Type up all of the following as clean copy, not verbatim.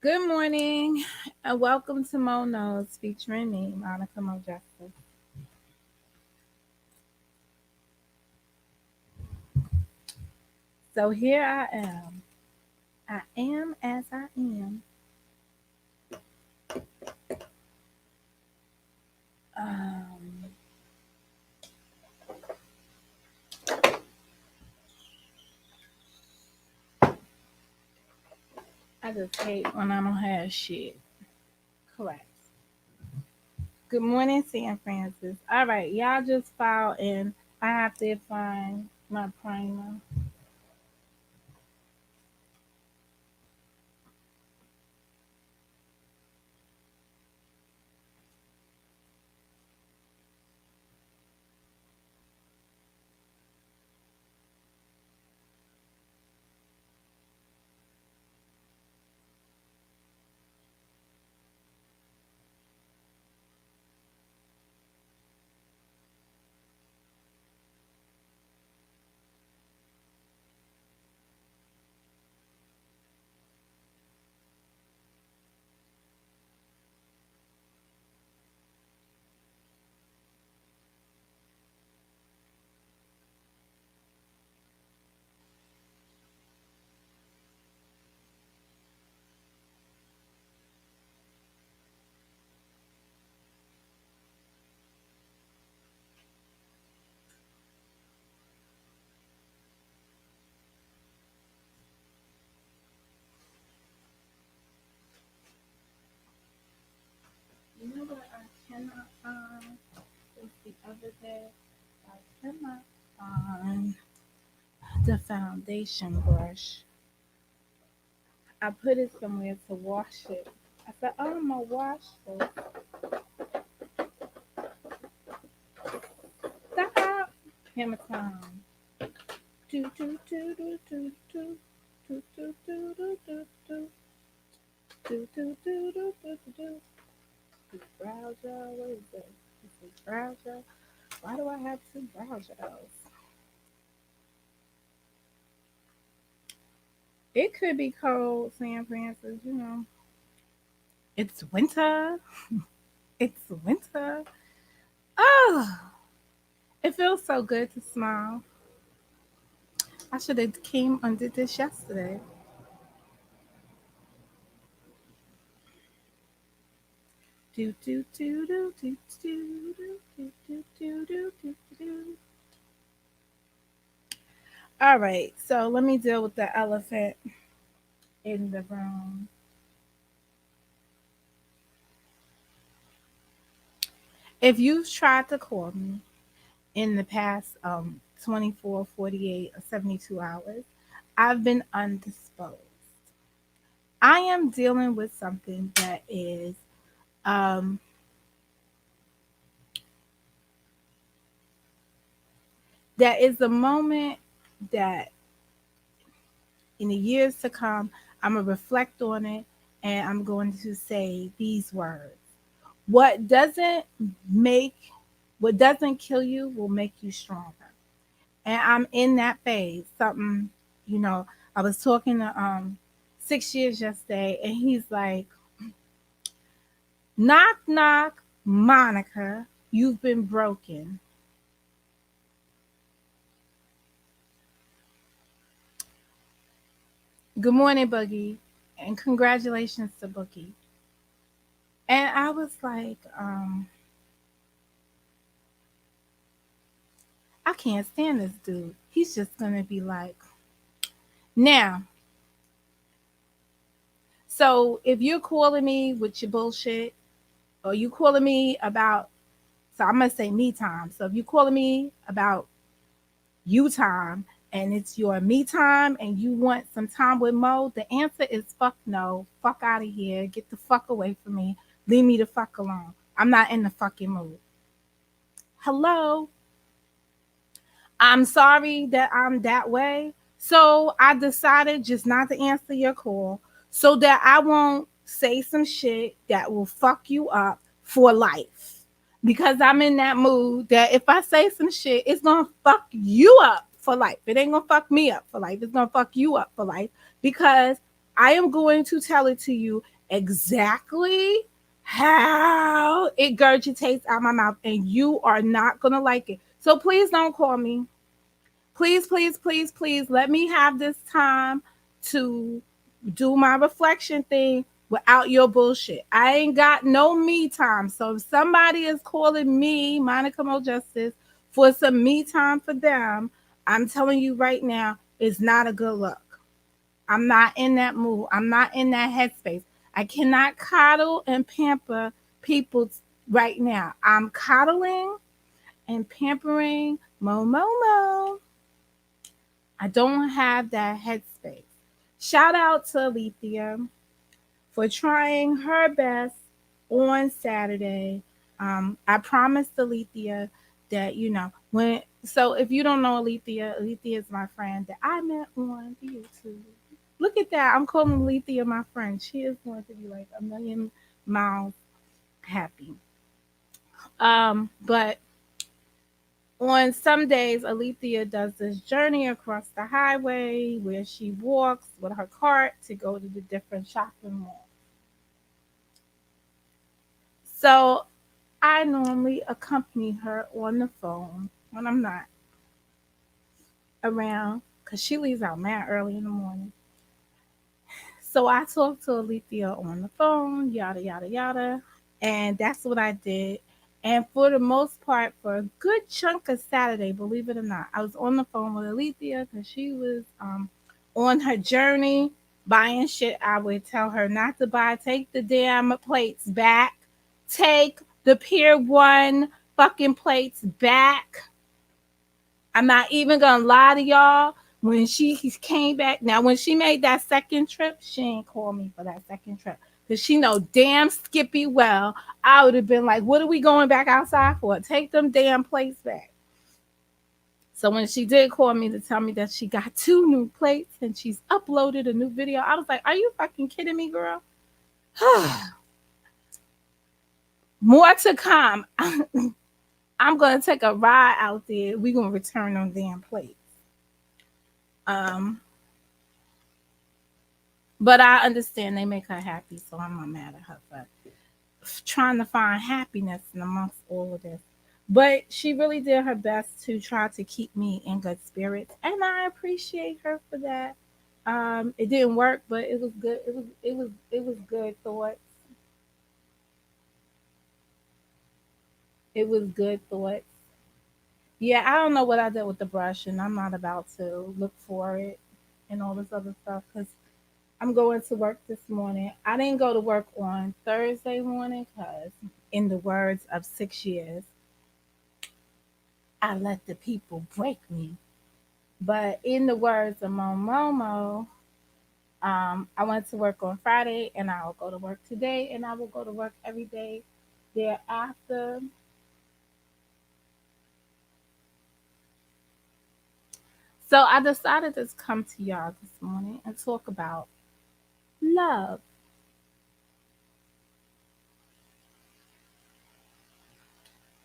Good morning and welcome to Mo Knows featuring me, Monica Mo Justice. So here I am. I am as I am. Um, I just hate when I don't have shit. Correct. Good morning, San Francis. All right, y'all just filed in. I have to find my primer. You know what I cannot find? It's the other day. I cannot find the foundation brush. I put it somewhere to wash it. I said, oh, I'm gonna wash this. Stop. Hammer time. Do do do do do do do do do do do do do do do do do do. Brow gel. What is this? This is brow gel. Why do I have two brow gels? It could be cold, San Francisco. It's winter. It's winter. Oh, it feels so good to smile. I should have came and did this yesterday. Do do do do do do do do do do do do do. All right, so let me deal with the elephant in the room. If you've tried to call me in the past 24, 48, or 72 hours, I've been undisposed. I am dealing with something um, that is a moment that in the years to come, I'm going to reflect on it and I'm going to say these words. What doesn't make, what doesn't kill you will make you stronger. And I'm in that phase. Something, you know, I was talking to 6 years yesterday and he's like, knock, knock, Monica, you've been broken. Good morning, Boogie. And congratulations to Boogie. And I was like, I can't stand this dude. He's just gonna be like, now. So if you're calling me with your bullshit, or you calling me about, so I'm gonna say me time. So if you're calling me about you time, and it's your me time, and you want some time with Mo, the answer is fuck no, fuck out of here, get the fuck away from me, leave me the fuck alone. I'm not in the fucking mood. Hello. I'm sorry that I'm that way. So I decided just not to answer your call so that I won't say some shit that will fuck you up for life. Because I'm in that mood that if I say some shit, it's going to fuck you up for life. It ain't going to fuck me up for life. It's going to fuck you up for life because I am going to tell it to you exactly how it gurgitates out my mouth, and you are not gonna like it. So please don't call me. Please, please, please, please let me have this time to do my reflection thing without your bullshit. I ain't got no me time. So if somebody is calling me, Monica Mo Justice, for some me time for them, I'm telling you right now, it's not a good look. I'm not in that mood. I'm not in that headspace. I cannot coddle and pamper people right now. I'm coddling and pampering Mo. I don't have that headspace. Shout out to Alethea for trying her best on Saturday. I promised Alethea that, when, so if you don't know Alethea is my friend that I met on YouTube. Look at that. I'm calling Alethea my friend. She is going to be like a million miles happy. But on some days, Alethea does this journey across the highway where she walks with her cart to go to the different shopping malls. So I normally accompany her on the phone when I'm not around because she leaves out mad early in the morning. So I talked to Alethea on the phone, yada, yada, yada. And that's what I did. And for the most part, for a good chunk of Saturday, believe it or not, I was on the phone with Alethea because she was on her journey buying shit I would tell her not to buy. Take the damn plates back. Take the Pier 1 fucking plates back. I'm not even gonna lie to y'all. When she came back, now when she made that second trip, she ain't call me for that second trip. Cause she know damn Skippy well. I would have been like, what are we going back outside for? Take them damn plates back. So when she did call me to tell me that she got 2 new plates and she's uploaded a new video, I was like, are you fucking kidding me, girl? More to come. I'm gonna take a ride out there. We gonna return them damn plates. Um, but I understand they make her happy, so I'm not mad at her for trying to find happiness in amongst all of this. But she really did her best to try to keep me in good spirits, and I appreciate her for that. It didn't work, but it was good. It was good thoughts. It was good thoughts. Yeah, I don't know what I did with the brush, and I'm not about to look for it and all this other stuff because I'm going to work this morning. I didn't go to work on Thursday morning because, in the words of 6 years, I let the people break me. But in the words of Momo, I went to work on Friday and I will go to work today and I will go to work every day thereafter. So I decided to come to y'all this morning and talk about love.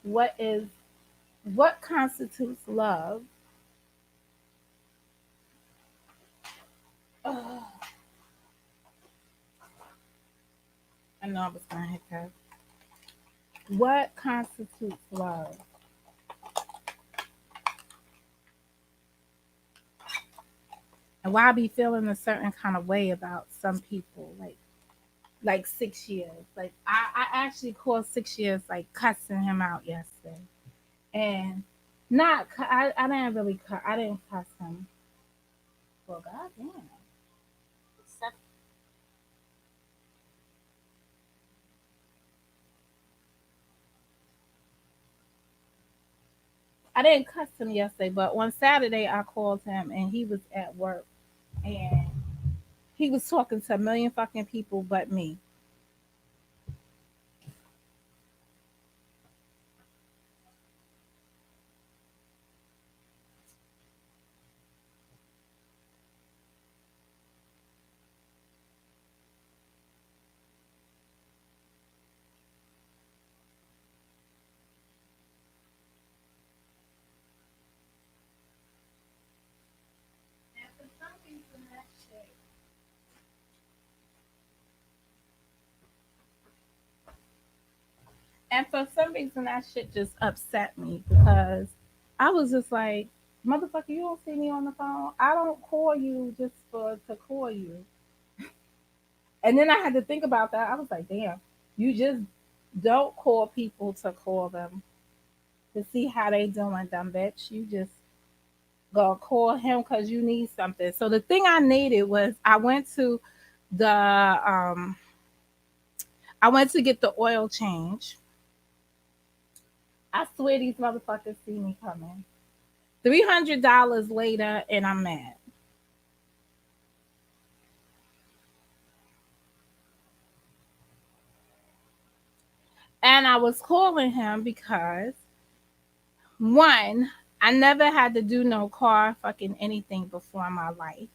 What is what constitutes love? Oh, I know I was gonna hit that. What constitutes love? And why I be feeling a certain kind of way about some people, like 6 years. Like I actually called 6 years like cussing him out yesterday, and I didn't really I didn't cuss him. Well, goddamn. I didn't cuss him yesterday, but on Saturday I called him and he was at work and he was talking to a million fucking people but me. And for some reason that shit And for some reason, that shit just upset me because I was just like, motherfucker, you don't see me on the phone. I don't call you just for to call you. And then I had to think about that. I was like, damn, you just don't call people to call them to see how they doing, dumb bitch. You just go call him because you need something. So the thing I needed was the I went to get the oil change. I swear these motherfuckers see me coming. $300 later, and I'm mad. And I was calling him because one, I never had to do no car fucking anything before in my life.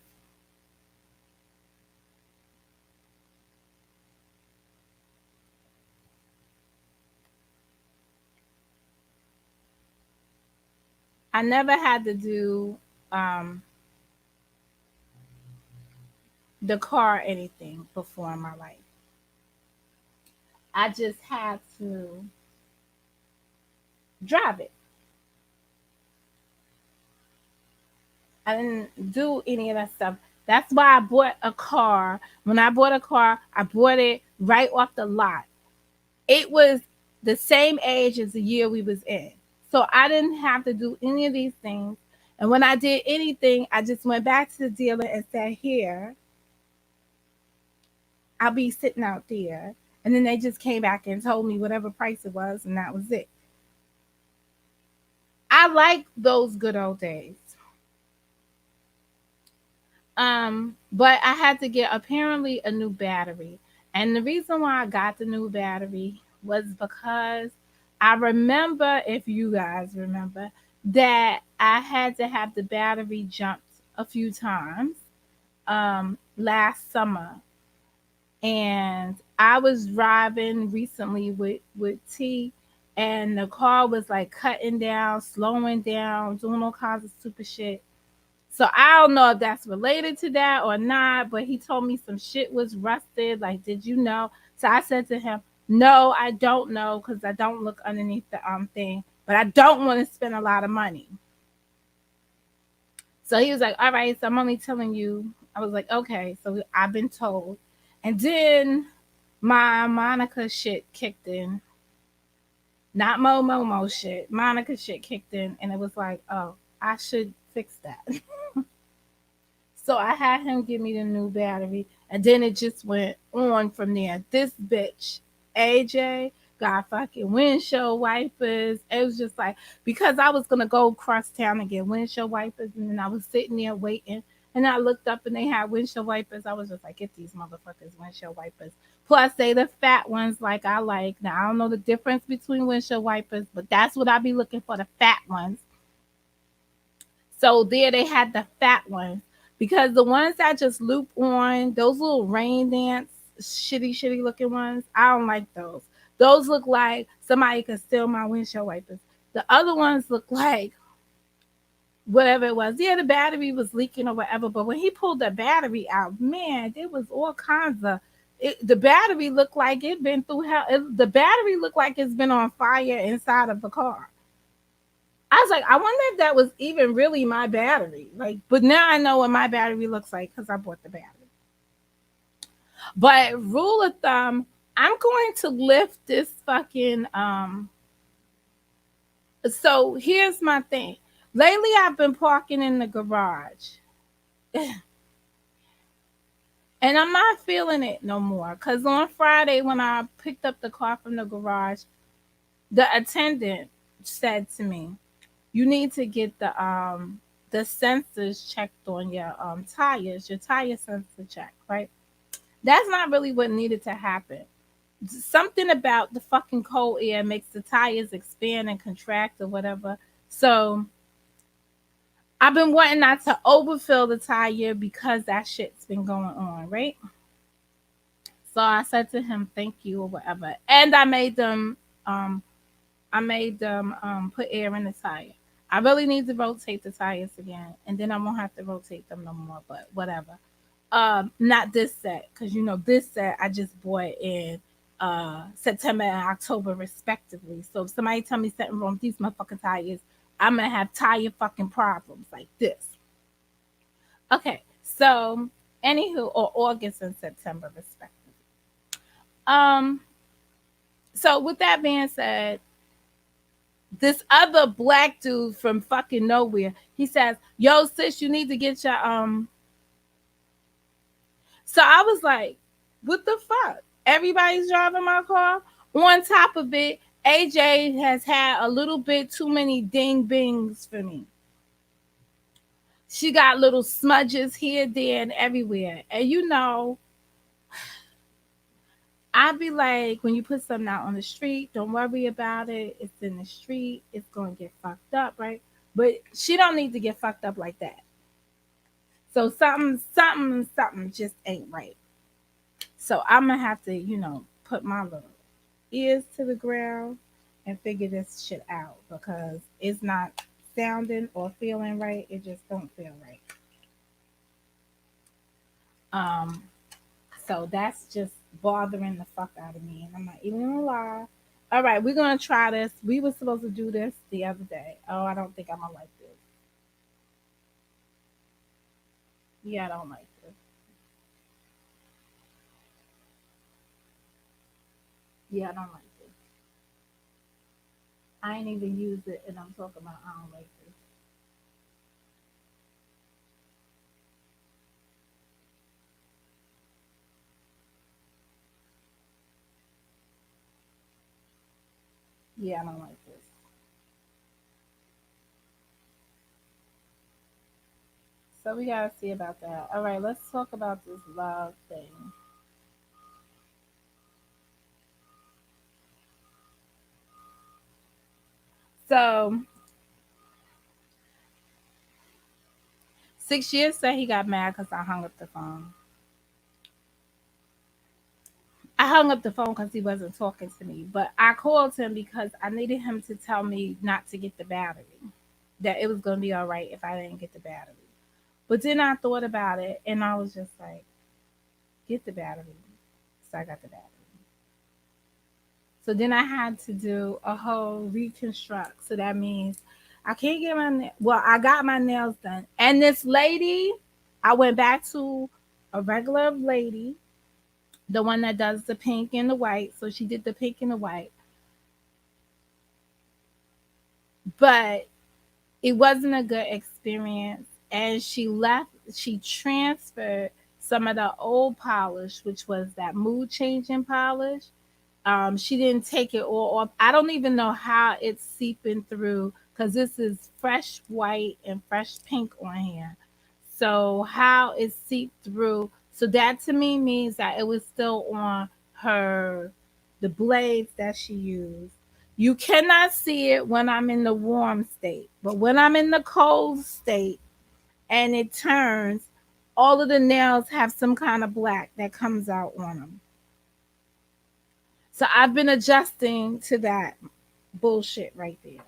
I never had to do um, the car anything before in my life. I just had to drive it. I didn't do any of that stuff. That's why I bought a car. When I bought a car, I bought it right off the lot. It was the same age as the year we was in. So I didn't have to do any of these things. And when I did anything, I just went back to the dealer and said, here, I'll be sitting out there. And then they just came back and told me whatever price it was, and that was it. I like those good old days. But I had to get apparently a new battery. And the reason why I got the new battery was because I remember, if you guys remember, that I had to have the battery jumped a few times last summer. And I was driving recently with T, and the car was like cutting down, slowing down, doing all kinds of stupid shit. So I don't know if that's related to that or not, but he told me some shit was rusted. Like, did you know? So I said to him, no, I don't know because I don't look underneath the thing, but I don't want to spend a lot of money. So he was like, all right, so I'm only telling you. I was like, okay, so I've been told. And then my Monica shit kicked in. Not Momo shit. Monica shit kicked in, and it was like, oh, I should fix that. So I had him give me the new battery, and then it just went on from there. This bitch, AJ, got fucking windshield wipers. It was just like, because I was gonna go across town and get windshield wipers, and then I was sitting there waiting, and I looked up and they had windshield wipers. I was just like, get these motherfuckers windshield wipers. Plus, they the fat ones like I like. Now I don't know the difference between windshield wipers, but that's what I be looking for, the fat ones. So there they had the fat ones because the ones that just loop on, those little rain dance, shitty looking ones, I don't like those. Those look like somebody could steal my windshield wipers. The other ones look like whatever it was. Yeah, the battery was leaking or whatever, but when he pulled the battery out, man, there was all kinds of. The battery looked like it been through hell. The battery looked like it's been on fire inside of the car. I was like, I wonder if that was even really my battery. Like, but now I know what my battery looks like because I bought the battery. But rule of thumb, I'm going to lift this fucking so here's my thing. Lately I've been parking in the garage. And I'm not feeling it no more. Cause on Friday when I picked up the car from the garage, the attendant said to me, you need to get the sensors checked on your tires, your tire sensor check, right? That's not really what needed to happen. Something about the fucking cold air makes the tires expand and contract or whatever. So I've been wanting not to overfill the tire because that shit's been going on, right? So I said to him, thank you or whatever. And um put air in the tire. I really need to rotate the tires again, and then I won't have to rotate them no more. But whatever. Not this set, because you know this set I just bought in. September and October respectively. So if somebody tell me something wrong with these motherfucking tires, I'm gonna have tire fucking problems like this. Okay, so anywho, or August and September respectively. Um, so with that being said, this other black dude from fucking nowhere, he says, "Yo, sis, you need to get your." So I was like, "What the fuck?" Everybody's driving my car. On top of it, AJ has had a little bit too many ding bings for me. She got little smudges here, there, and everywhere. And you know, I'd be like, when you put something out on the street, don't worry about it. It's in the street. It's going to get fucked up, right? But she don't need to get fucked up like that. So something just ain't right. So I'm gonna have to, put my little ears to the ground and figure this shit out because it's not sounding or feeling right. It just don't feel right. Um, so that's just bothering the fuck out of me, and I'm not even gonna lie. All right, we're gonna try this. We were supposed to do this the other day. Oh, I don't think I'm gonna like this. Yeah, I don't like this. Yeah, I don't like this. I ain't even used it, and I'm talking about I don't like this. Yeah, I don't like this. So we gotta see about that. All right, let's talk about this love thing. So 6 years said he got mad because I hung up the phone. I hung up the phone because he wasn't talking to me, but I called him because I needed him to tell me not to get the battery, that it was going to be all right if I didn't get the battery. But then I thought about it and I was just like, get the battery. So I got the battery. So then I had to do a whole reconstruct. So that means I can't get well, I got my nails done. And this lady, I went back to a regular lady, the one that does the pink and the white. So she did the pink and the white. But it wasn't a good experience. And she transferred some of the old polish, which was that mood changing polish. She didn't take it all off. I don't even know how it's seeping through because this is fresh white and fresh pink on here. So how it seeped through. So that to me means that it was still on her the blades that she used. You cannot see it when I'm in the warm state, but when I'm in the cold state and it turns, all of the nails have some kind of black that comes out on them. So I've been adjusting to that bullshit right there.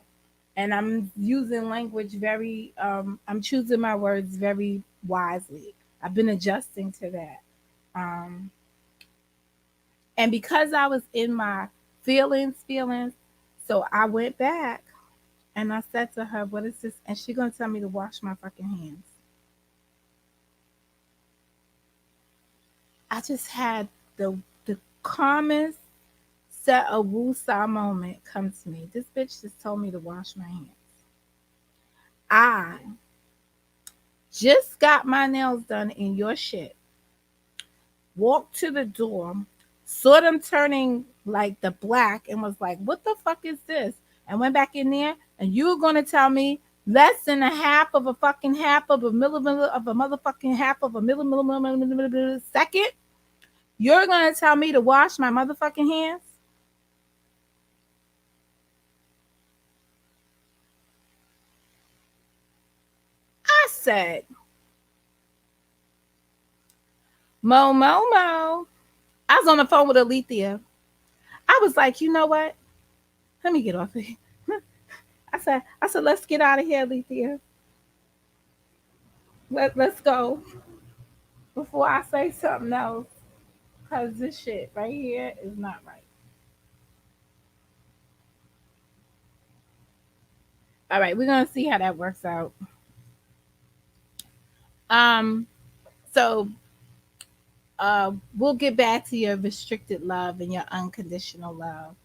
And I'm using language very I'm choosing my words very wisely. I've been adjusting to that. Um and because I was in my feelings, so I went back and I said to her, "What is this?" And she gonna tell me to wash my fucking hands. I just had the calmest set of woosah moment come to me. This bitch just told me to wash my hands. I just got my nails done in your shit. Walked to the door, saw them turning like the black, and was like, "What the fuck is this?" And went back in there, and you were gonna tell me less than a half of a fucking half of a millimeter of a motherfucking half of a millimeter second? You're gonna tell me to wash my motherfucking hands? I said, Mo Mo Mo. I was on the phone with Alethea. I was like, you know what? Let me get off of here. I said, let's get out of here, Alethea. Let's go before I say something else. Because this shit right here is not right. All right, we're gonna see how that works out. Um, so we'll get back to your restricted love and your unconditional love.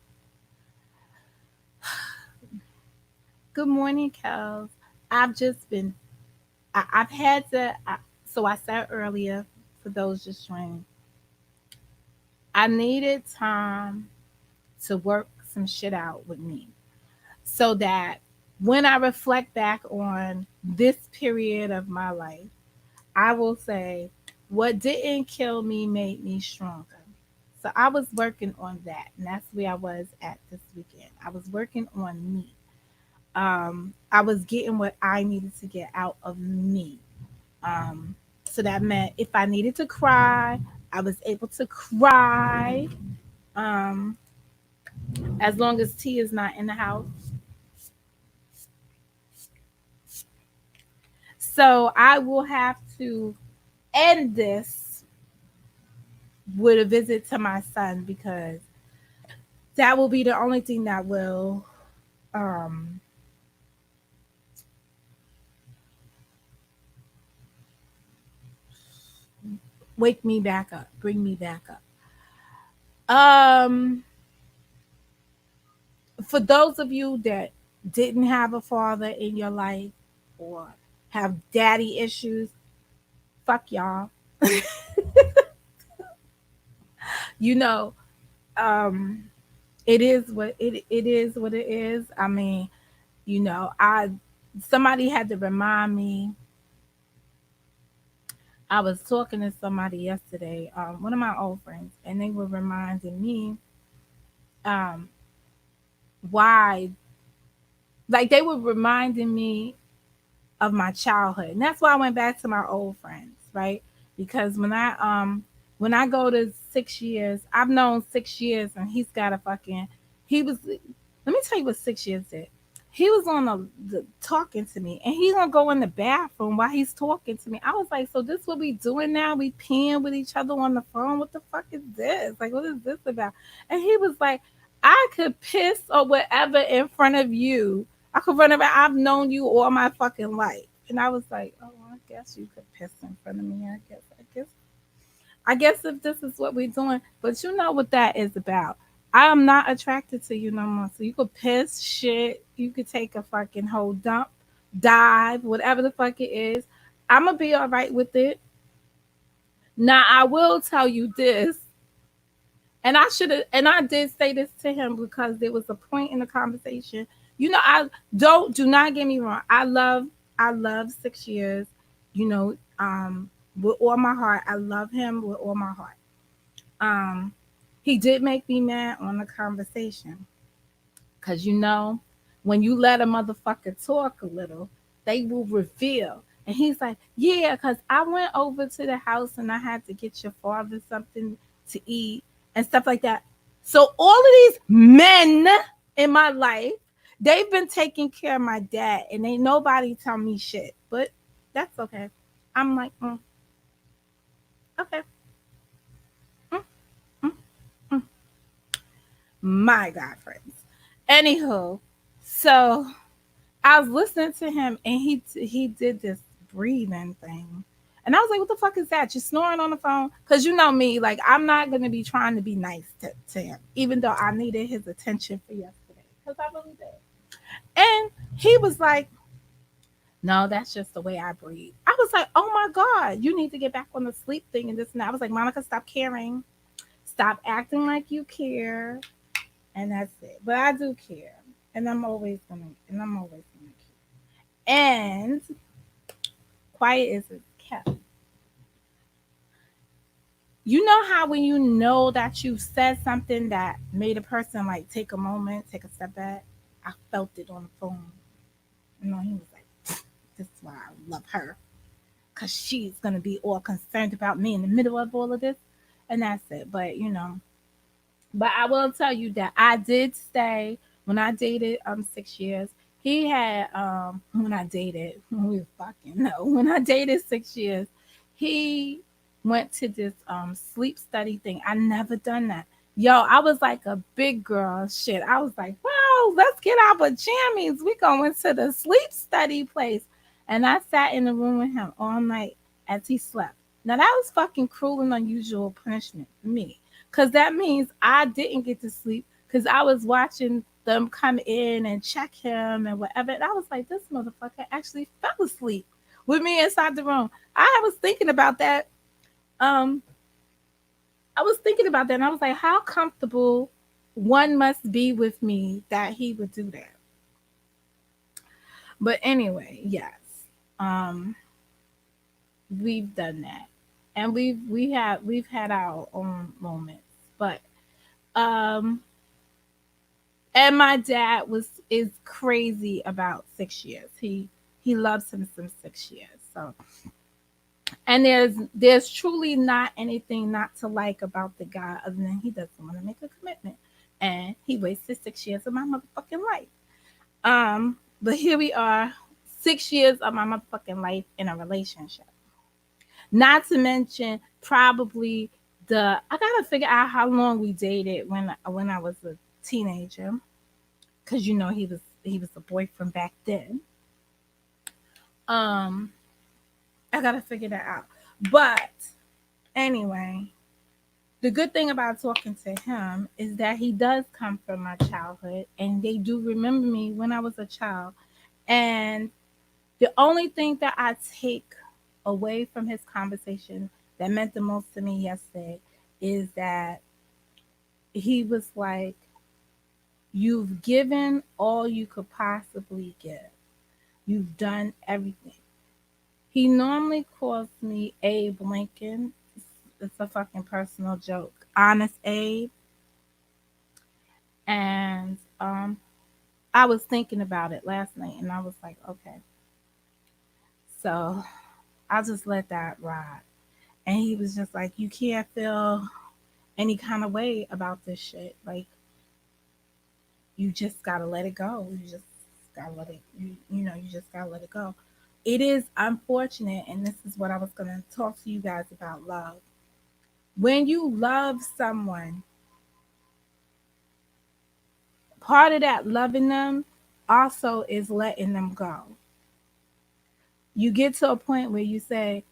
Good morning, Kels. I've just been, I've had to, so I said earlier, for those just joining, I needed time to work some shit out with me so that when I reflect back on this period of my life, I will say, what didn't kill me made me stronger. So I was working on that, and that's where I was at this weekend. I was working on me. I was getting what I needed to get out of me. Um, so that meant if I needed to cry, I was able to cry. Um, as long as T is not in the house. So I will have to end this with a visit to my son because that will be the only thing that will um, wake me back up, bring me back up. Um, for those of you that didn't have a father in your life or have daddy issues, fuck y'all. You know, um, it is what it is. I mean, I somebody had to remind me. I was talking to somebody yesterday, one of my old friends, and they were reminding me um, why, like they were reminding me of my childhood, and that's why I went back to my old friends, right? Because when I go to 6 years, I've known 6 years, and he's got a fucking he was. Let me tell you what 6 years did. He was on the talking to me, and he's gonna go in the bathroom while he's talking to me. I was like, so this what we doing now? We peeing with each other on the phone? What the fuck is this? Like, what is this about? And he was like, I could piss or whatever in front of you. I could run around. I've known you all my fucking life. And I was like, oh, I guess you could piss in front of me. I guess if this is what we're doing, but you know what that is about. I am not attracted to you no more. So you could piss, shit, you could take a fucking whole dump, dive, whatever the fuck it is. I'm gonna be all right with it. Now I will tell you this, and I should have, and I did say this to him because there was a point in the conversation. I do not get me wrong. I love 6 years. You know, with all my heart. I love him with all my heart. Um, he did make me mad on the conversation because when you let a motherfucker talk a little, they will reveal. And he's like, yeah, because I went over to the house and I had to get your father something to eat and stuff like that. So all of these men in my life, they've been taking care of my dad, and ain't nobody tell me shit. But that's okay. I'm like, okay. Mm, mm, mm. My God, friends. Anywho, so I was listening to him, and he did this breathing thing, and I was like, "What the fuck is that? You snoring on the phone?" Because you know me, like I'm not gonna be trying to be nice to him, even though I needed his attention for yesterday, because I really did. And he was like, "No, that's just the way I breathe." I was like, "Oh my God, you need to get back on the sleep thing and this and that." I was like, "Monica, stop caring, stop acting like you care." And that's it. But I do care, and I'm always gonna care. And quiet is kept. You know how when you know that you said something that made a person like take a moment, take a step back. I felt it on the phone. He was like, "This is why I love her, cause she's gonna be all concerned about me in the middle of all of this," and that's it. But I will tell you that I did stay when I dated 6 years. He had when I dated when we were fucking no when I dated 6 years, he went to this sleep study thing. I never done that. Yo, I was like a big girl. Shit. I was like, wow, let's get our pajamas. We going to the sleep study place. And I sat in the room with him all night as he slept. Now that was fucking cruel and unusual punishment for me. Cause that means I didn't get to sleep because I was watching them come in and check him and whatever. And I was like, this motherfucker actually fell asleep with me inside the room. I was thinking about that. Um, I was thinking about that and I was like, how comfortable one must be with me that he would do that. But anyway, yes. Um, we've done that. And we've had our own moments. But um and my dad is crazy about 6 years. He loves him some 6 years. So and there's truly not anything not to like about the guy other than he doesn't want to make a commitment. And he wasted 6 years of my motherfucking life. But here we are, 6 years of my motherfucking life in a relationship. Not to mention probably I gotta figure out how long we dated when I was a teenager. Cause you know he was a boyfriend back then. Um, I gotta figure that out. But anyway, the good thing about talking to him is that he does come from my childhood and they do remember me when I was a child. And the only thing that I take away from his conversation that meant the most to me yesterday is that he was like, you've given all you could possibly give. You've done everything. He normally calls me Abe Lincoln. It's a fucking personal joke. Honest Abe. And I was thinking about it last night and I was like, okay. So I'll just let that ride. And he was just like, you can't feel any kind of way about this shit. Like, you just gotta let it go. You just gotta let it, you just gotta let it go. It is unfortunate, and this is what I was gonna talk to you guys about love. When you love someone, part of that loving them also is letting them go. You get to a point where you say,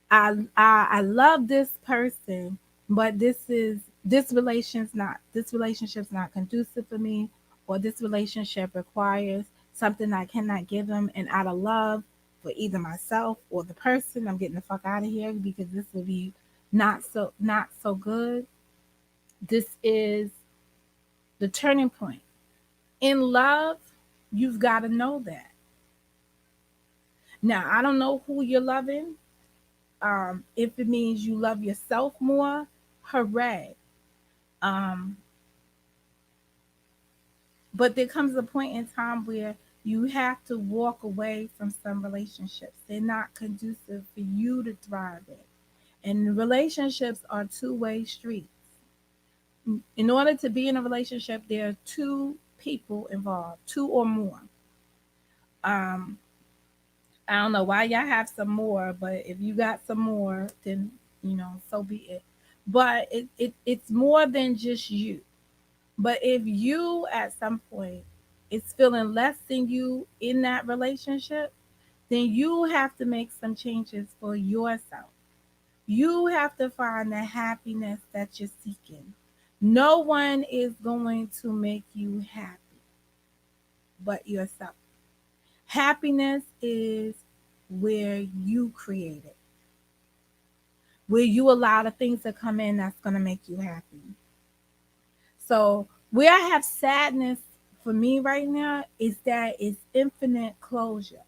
I love this person, but this relationship's not conducive for me, or this relationship requires something I cannot give them, and out of love for either myself or the person, I'm getting the fuck out of here because this will be not so good. This is the turning point. In love, you've got to know that. Now, I don't know who you're loving. If it means you love yourself more, hooray. Um, but there comes a point in time where you have to walk away from some relationships. They're not conducive for you to thrive in. And relationships are two-way streets. In order to be in a relationship, there are two people involved, two or more. Um, I don't know why y'all have some more, but if you got some more, then so be it. But it's more than just you. But if you at some point is feeling less than you in that relationship, then you have to make some changes for yourself. You have to find the happiness that you're seeking. No one is going to make you happy but yourself. Happiness is where you create it, where you allow the things to come in that's going to make you happy. So, where I have sadness for me right now is that it's infinite closure.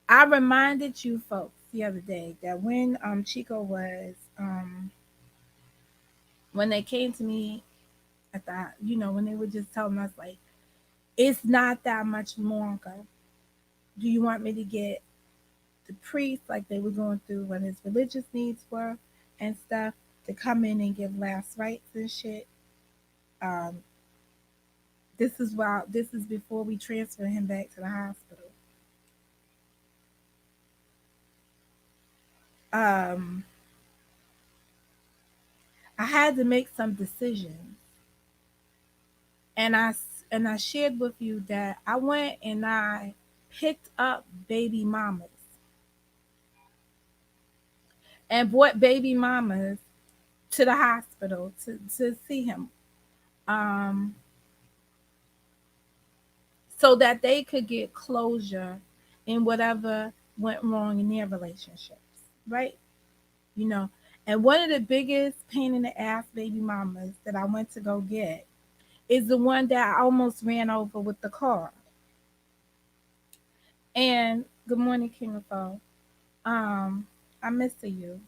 I reminded you folks the other day that when Chico was when they came to me at that, when they were just telling us like it's not that much longer. Do you want me to get the priest like they were going through what his religious needs were and stuff to come in and give last rites and shit? Um, this is before we transfer him back to the hospital. um, I had to make some decisions, and I shared with you that I went and I picked up baby mamas and brought baby mamas to the hospital to see him, um, so that they could get closure in whatever went wrong in their relationships, right? You know, and one of the biggest pain in the ass baby mamas that I went to go get is the one that I almost ran over with the car. And good morning, King of Fall. I miss you.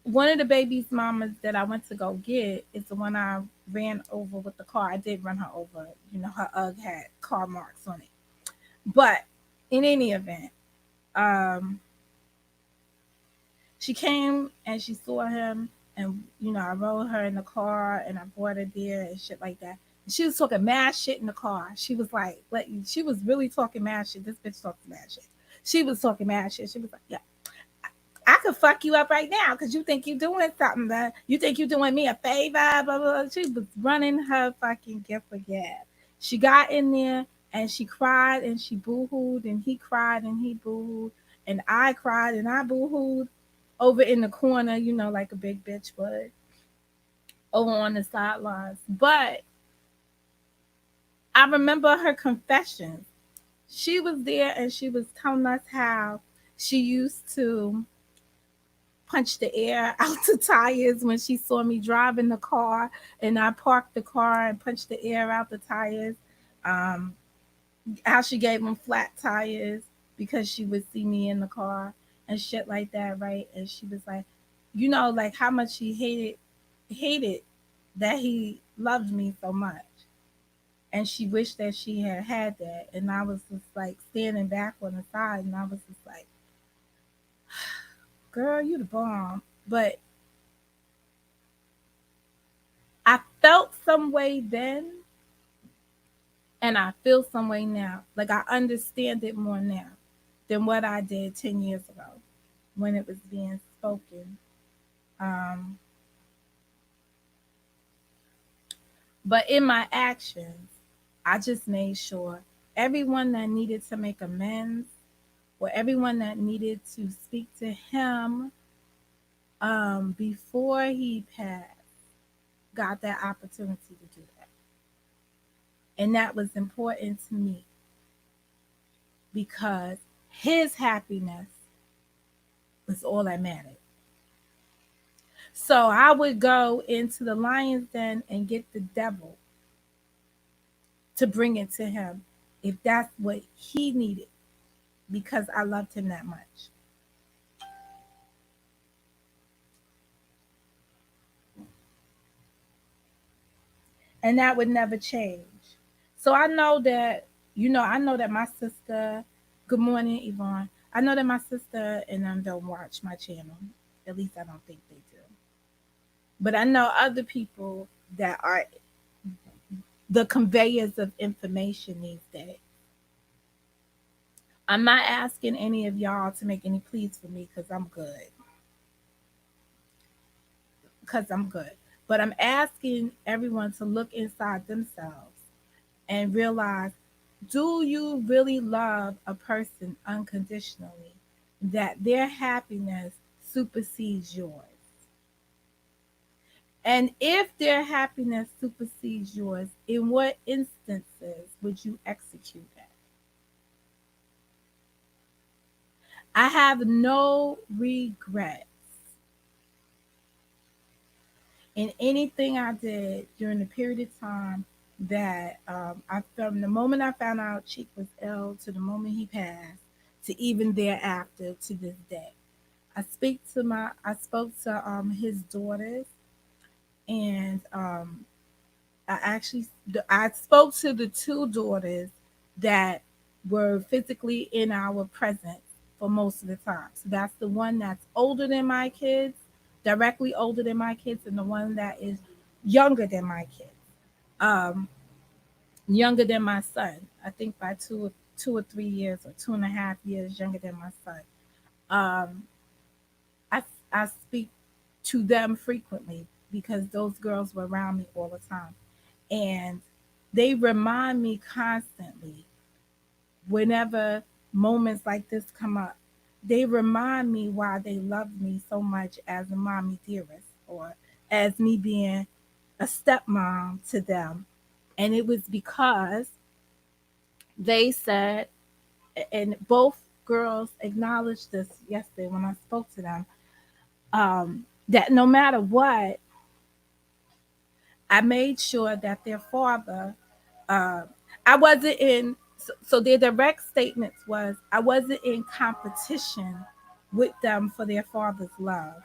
One of the baby's mamas that I went to go get is the one I ran over with the car. I did run her over. You know, her UGG had car marks on it. But in any event, um, she came and she saw him, and I rode her in the car and I brought her there and shit like that. And she was talking mad shit in the car. She was like, she was really talking mad shit. This bitch talks mad shit. She was talking mad shit. She was like, yeah, I could fuck you up right now because you think you're doing something. That you think you're doing me a favor. Blah, blah, blah. She was running her fucking gift for gab. She got in there and she cried and she boo-hooed and he cried and he boo-hooed and I cried and I boo-hooed over in the corner, like a big bitch would, over on the sidelines. But I remember her confessions. She was there and she was telling us how she used to punch the air out the tires when she saw me driving the car, and I parked the car and punched the air out the tires. Um, how she gave them flat tires because she would see me in the car and shit like that, right? And she was like, like how much she hated that he loved me so much. And she wished that she had that. And I was just like standing back on the side and I was just like, girl, you the bomb. But I felt some way then and I feel some way now. Like I understand it more now than what I did 10 years ago when it was being spoken. Um, but in my actions, I just made sure everyone that needed to make amends or everyone that needed to speak to him before he passed got that opportunity to do that. And that was important to me because his happiness was all that mattered. So I would go into the lion's den and get the devil to bring it to him if that's what he needed because I loved him that much. And that would never change. So I know that, I know that my sister, good morning, Yvonne. I know that my sister and them don't watch my channel. At least I don't think they do. But I know other people that are the conveyors of information these days. I'm not asking any of y'all to make any pleas for me because I'm good. Because I'm good. But I'm asking everyone to look inside themselves and realize, do you really love a person unconditionally that their happiness supersedes yours? And if their happiness supersedes yours, in what instances would you execute that? I have no regrets in anything I did during the period of time that from the moment I found out Cheek was ill to the moment he passed to even thereafter to this day. I spoke to his daughters and I spoke to the two daughters that were physically in our presence for most of the time. So that's the one that's older than my kids, directly older than my kids, and the one that is younger than my kids, um, younger than my son. I think by 2 or 3 years or 2.5 years younger than my son. Um, I speak to them frequently because those girls were around me all the time. And they remind me constantly whenever moments like this come up. They remind me why they love me so much as a mommy dearest or as me being a stepmom to them. And it was because they said, and both girls acknowledged this yesterday when I spoke to them, that no matter what, I made sure that their father, uh, I wasn't in, so their direct statements was, I wasn't in competition with them for their father's love.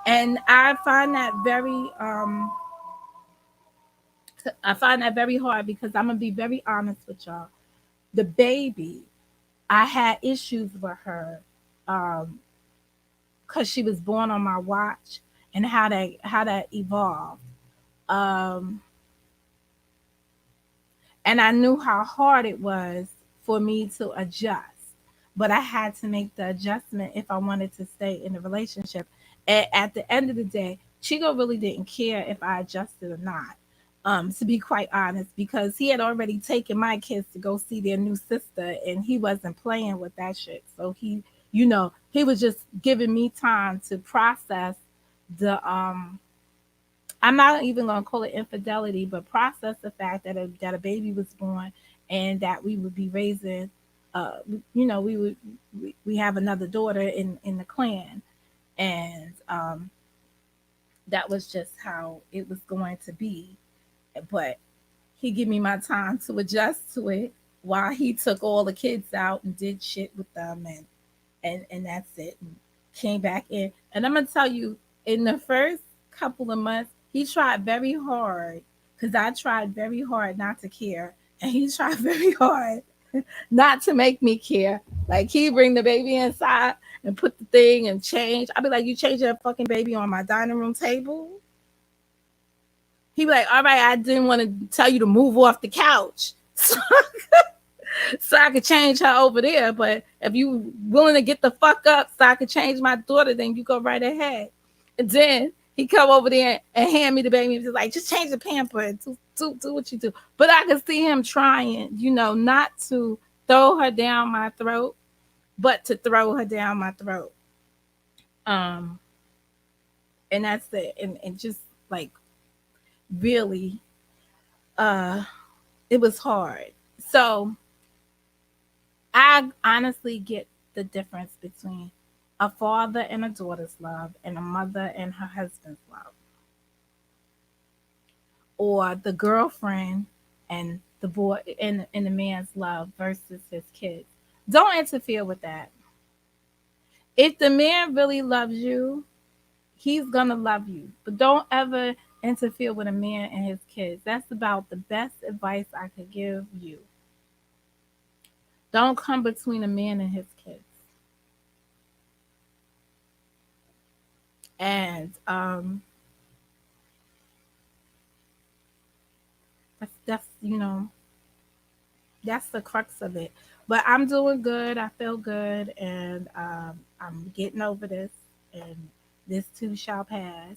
And I find that very hard because I'm gonna be very honest with y'all. The baby, I had issues with her, because she was born on my watch and how that evolved. Um, and I knew how hard it was for me to adjust, but I had to make the adjustment if I wanted to stay in the relationship. At the end of the day, Chico really didn't care if I adjusted or not. To be quite honest, because he had already taken my kids to go see their new sister, and he wasn't playing with that shit. So he was just giving me time to process the I'm not even gonna call it infidelity, but process the fact that a baby was born and that we would be raising, uh, we have another daughter in the clan, and that was just how it was going to be. But he gave me my time to adjust to it while he took all the kids out and did shit with them, and that's it. And came back in, and I'm gonna tell you, in the first couple of months, he tried very hard because I tried very hard not to care, and he tried very hard not to make me care. Like he bring the baby inside and put the thing and change. I'd be like, "You change that fucking baby on my dining room table?" He'd be like, "All right, I didn't want to tell you to move off the couch." So I could change her over there. But if you willing to get the fuck up so I could change my daughter, then you go right ahead. And then he come over there and hand me the baby and he's like, just change the pamper, do what you do. But I could see him trying, not to throw her down my throat, but to throw her down my throat. Um, and that's it. And just like really, uh, it was hard. So I honestly get the difference between a father and a daughter's love and a mother and her husband's love, or the girlfriend and the boy and the man's love versus his kids. Don't interfere with that. If the man really loves you, he's gonna love you. But don't ever interfere with a man and his kids. That's about the best advice I could give you. Don't come between a man and his kids. And that's the crux of it. But I'm doing good. I feel good, and I'm getting over this, and this too shall pass.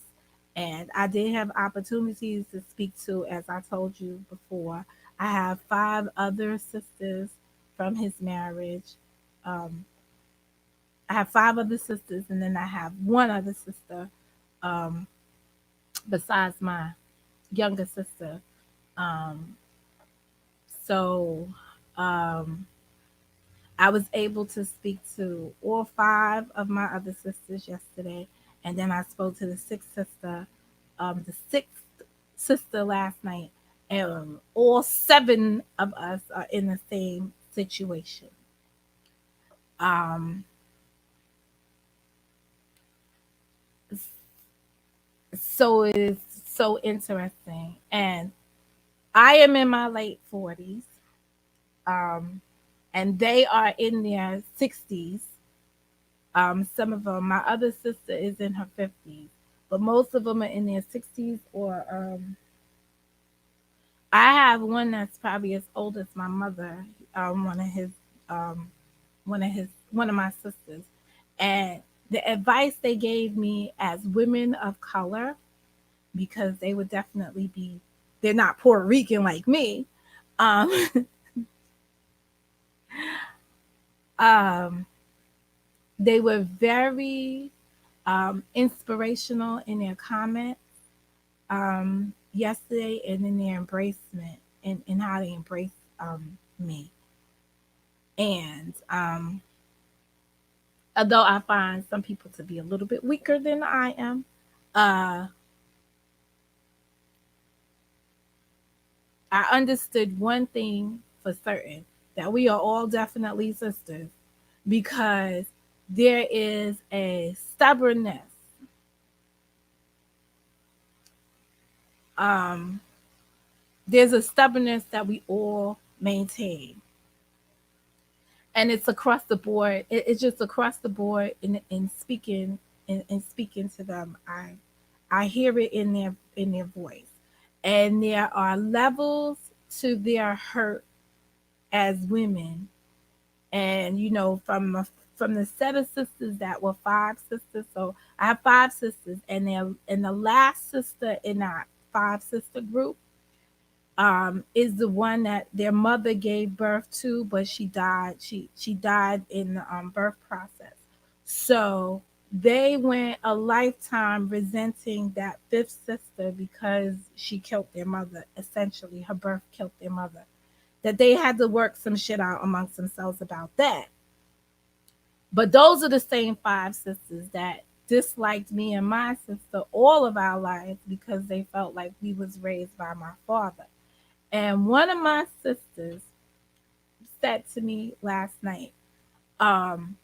And I did have opportunities to speak to, as I told you before. I have 5 other sisters from his marriage. Um, I have 5 other sisters, and then I have one other sister, um, besides my younger sister. Um, so um, I was able to speak to all 5 of my other sisters yesterday, and then I spoke to the sixth sister last night, and all 7 of us are in the same situation. Um, so it is so interesting, and I am in my late 40s, um, and they are in their 60s. Some of them, my other sister is in her 50s, but most of them are in their 60s, or I have one that's probably as old as my mother. One of his, um, one of my sisters, and the advice they gave me as women of color, because they would definitely be, they're not Puerto Rican like me. Um, um, they were very inspirational in their comments yesterday, and in their embracement, and how they embrace me. And although I find some people to be a little bit weaker than I am, uh, I understood one thing for certain, that we are all definitely sisters, because there is a stubbornness. Um, there's a stubbornness that we all maintain, and it's across the board. It's just across the board in speaking, in speaking to them. I hear it in their voice, and there are levels to their hurt as women. And from the set of sisters that were five sisters, so I have five sisters, and the last sister in that five sister group is the one that their mother gave birth to, but she died. She died in the birth process. So they went a lifetime resenting that fifth sister because she killed their mother. Essentially, her birth killed their mother. That they had to work some shit out amongst themselves about that. But those are the same five sisters that disliked me and my sister all of our lives because they felt like we was raised by my father. And one of my sisters said to me last night, um,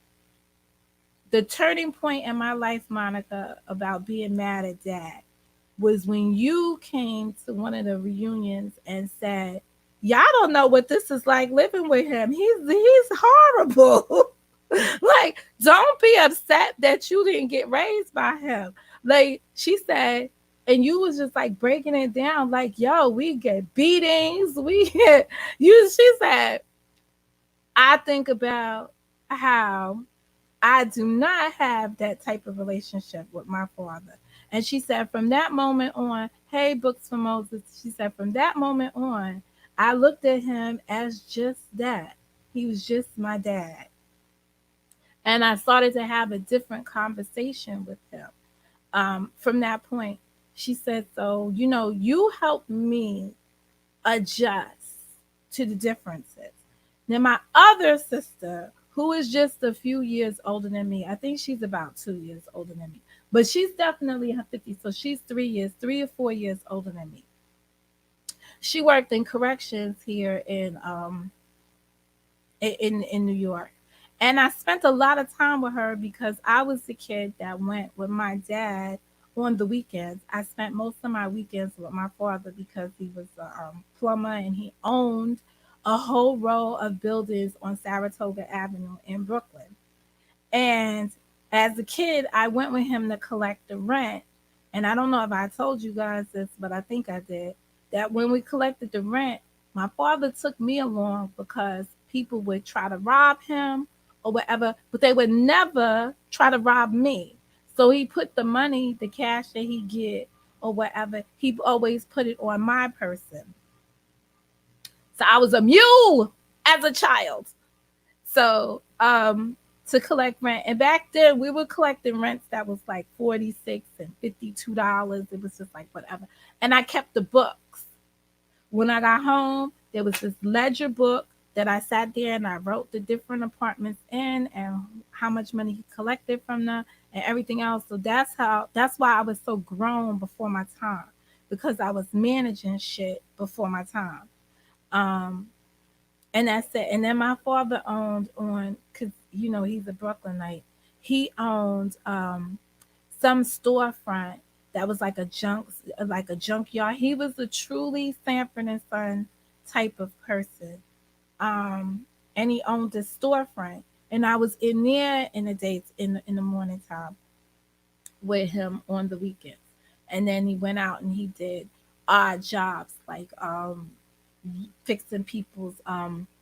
the turning point in my life, Monica, about being mad at dad was when you came to one of the reunions and said, y'all don't know what this is like living with him. He's horrible. Like, don't be upset that you didn't get raised by him. Like she said, and you was just like breaking it down, like, yo, we get beatings, we get you. She said, I think about how I do not have that type of relationship with my father. And she said, from that moment on, hey, Books for Moses, she said, from that moment on, I looked at him as just that. He was just my dad. And I started to have a different conversation with him from that point. She said, so, you helped me adjust to the differences. Now, my other sister, who is just a few years older than me, I think she's about 2 years older than me, but she's definitely in her 50s. So she's 3 years, 3 or 4 years older than me. She worked in corrections here in New York. And I spent a lot of time with her because I was the kid that went with my dad on the weekends. I spent most of my weekends with my father because he was a plumber, and he owned a whole row of buildings on Saratoga Avenue in Brooklyn. And as a kid, I went with him to collect the rent. And I don't know if I told you guys this, but I think I did. That when we collected the rent, my father took me along because people would try to rob him or whatever, but they would never try to rob me. So he put the money, the cash that he get or whatever, he always put it on my person. So I was a mule as a child. So to collect rent. And back then we were collecting rents that was like $46 and $52. It was just like whatever. And I kept the books. When I got home, there was this ledger book that I sat there and I wrote the different apartments in and how much money he collected from them and everything else. So that's why I was so grown before my time, because I was managing shit before my time. Um, and that's it. And then my father owned on, because he's a Brooklynite. He owned some storefront that was like a junkyard. He was a truly Sanford and Son type of person. And he owned a storefront, and I was in there in the days in the morning time with him on the weekends. And then he went out and he did odd jobs like fixing people's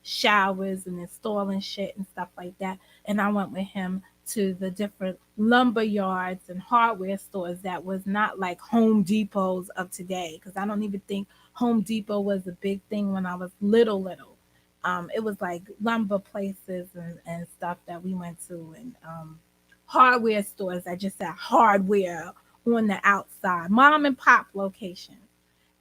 showers and installing shit and stuff like that. And I went with him to the different lumber yards and hardware stores that was not like Home Depots of today, because I don't even think Home Depot was a big thing when I was little. It was like lumber places and stuff that we went to, and hardware stores that just had hardware on the outside, mom and pop locations,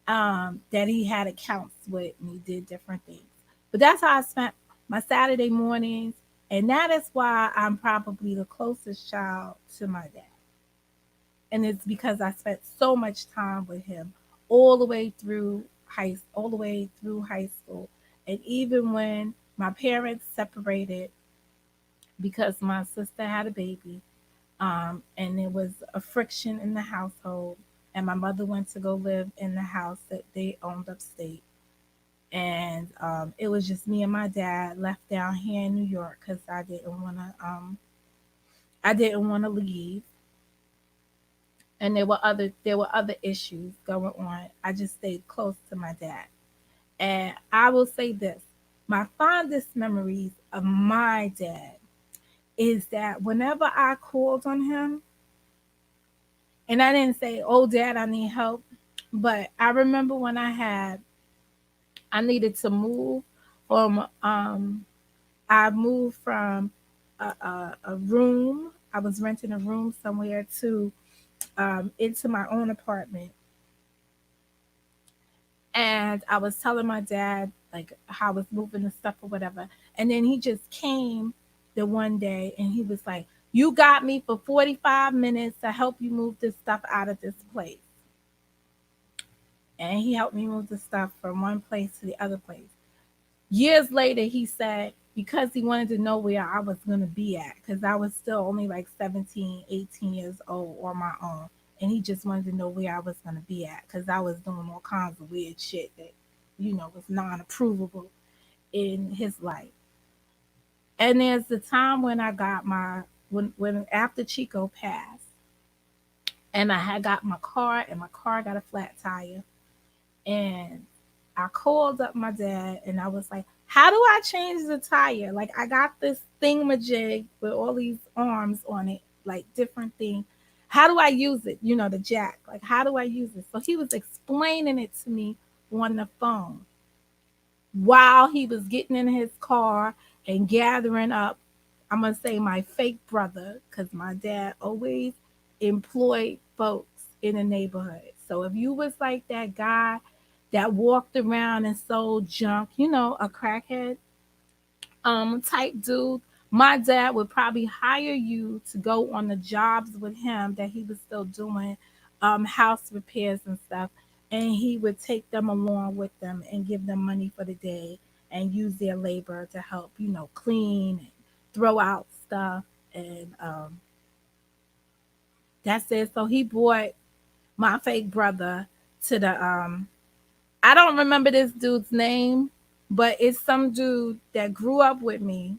that he had accounts with, and he did different things. But that's how I spent my Saturday mornings, and that is why I'm probably the closest child to my dad. And it's because I spent so much time with him all the way through high school, and even when my parents separated because my sister had a baby, and there was a friction in the household, and my mother went to go live in the house that they owned upstate, and it was just me and my dad left down here in New York because I didn't want to leave, and there were other issues going on. I just stayed close to my dad, and I will say this: my fondest memories of my dad is that whenever I called on him, and I didn't say, "Oh, Dad, I need help," but I remember when I needed to move from I moved from a room. I was renting a room somewhere to into my own apartment, and I was telling my dad like how I was moving the stuff or whatever, and then he just came the one day and he was like, "You got me for 45 minutes to help you move this stuff out of this place." And he helped me move the stuff from one place to the other place. Years later, he said because he wanted to know where I was going to be at, because I was still only like 17, 18 years old on my own. And he just wanted to know where I was going to be at because I was doing all kinds of weird shit that, was non approvable in his life. And there's the time when I got when after Chico passed, and I had got my car, and my car got a flat tire. And I called up my dad and I was like, "How do I change the tire? Like, I got this thingamajig with all these arms on it, like different things. How do I use it? The jack. Like, how do I use it?" So he was explaining it to me on the phone while he was getting in his car and gathering up, I'm going to say, my fake brother, because my dad always employed folks in the neighborhood. So if you was like that guy that walked around and sold junk, a crackhead type dude, my dad would probably hire you to go on the jobs with him that he was still doing, house repairs and stuff, and he would take them along with them and give them money for the day and use their labor to help, clean and throw out stuff, and that's it. So he brought my fake brother to the I don't remember this dude's name, but it's some dude that grew up with me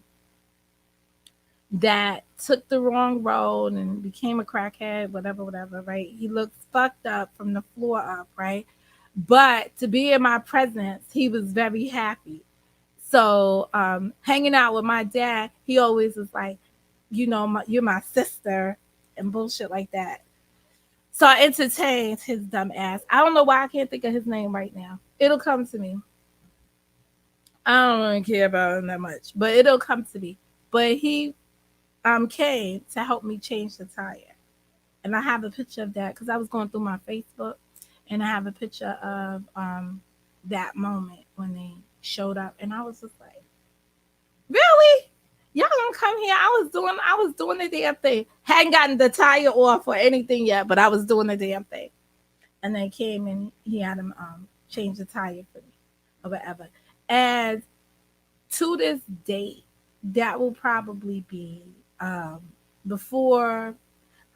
that took the wrong road and became a crackhead, whatever, right? He looked fucked up from the floor up, right? But to be in my presence, he was very happy. So hanging out with my dad, he always was like, you're my sister and bullshit like that. So I entertained his dumb ass. I don't know why I can't think of his name right now. It'll come to me. I don't really care about him that much, but it'll come to me. But he came to help me change the tire, and I have a picture of that because I was going through my Facebook, and I have a picture of that moment when they showed up, and I was just like, "Really? Y'all gonna come here?" I was doing the damn thing. Hadn't gotten the tire off or anything yet, but I was doing the damn thing. And they came and he had him change the tire for me or whatever. And to this date, that will probably be before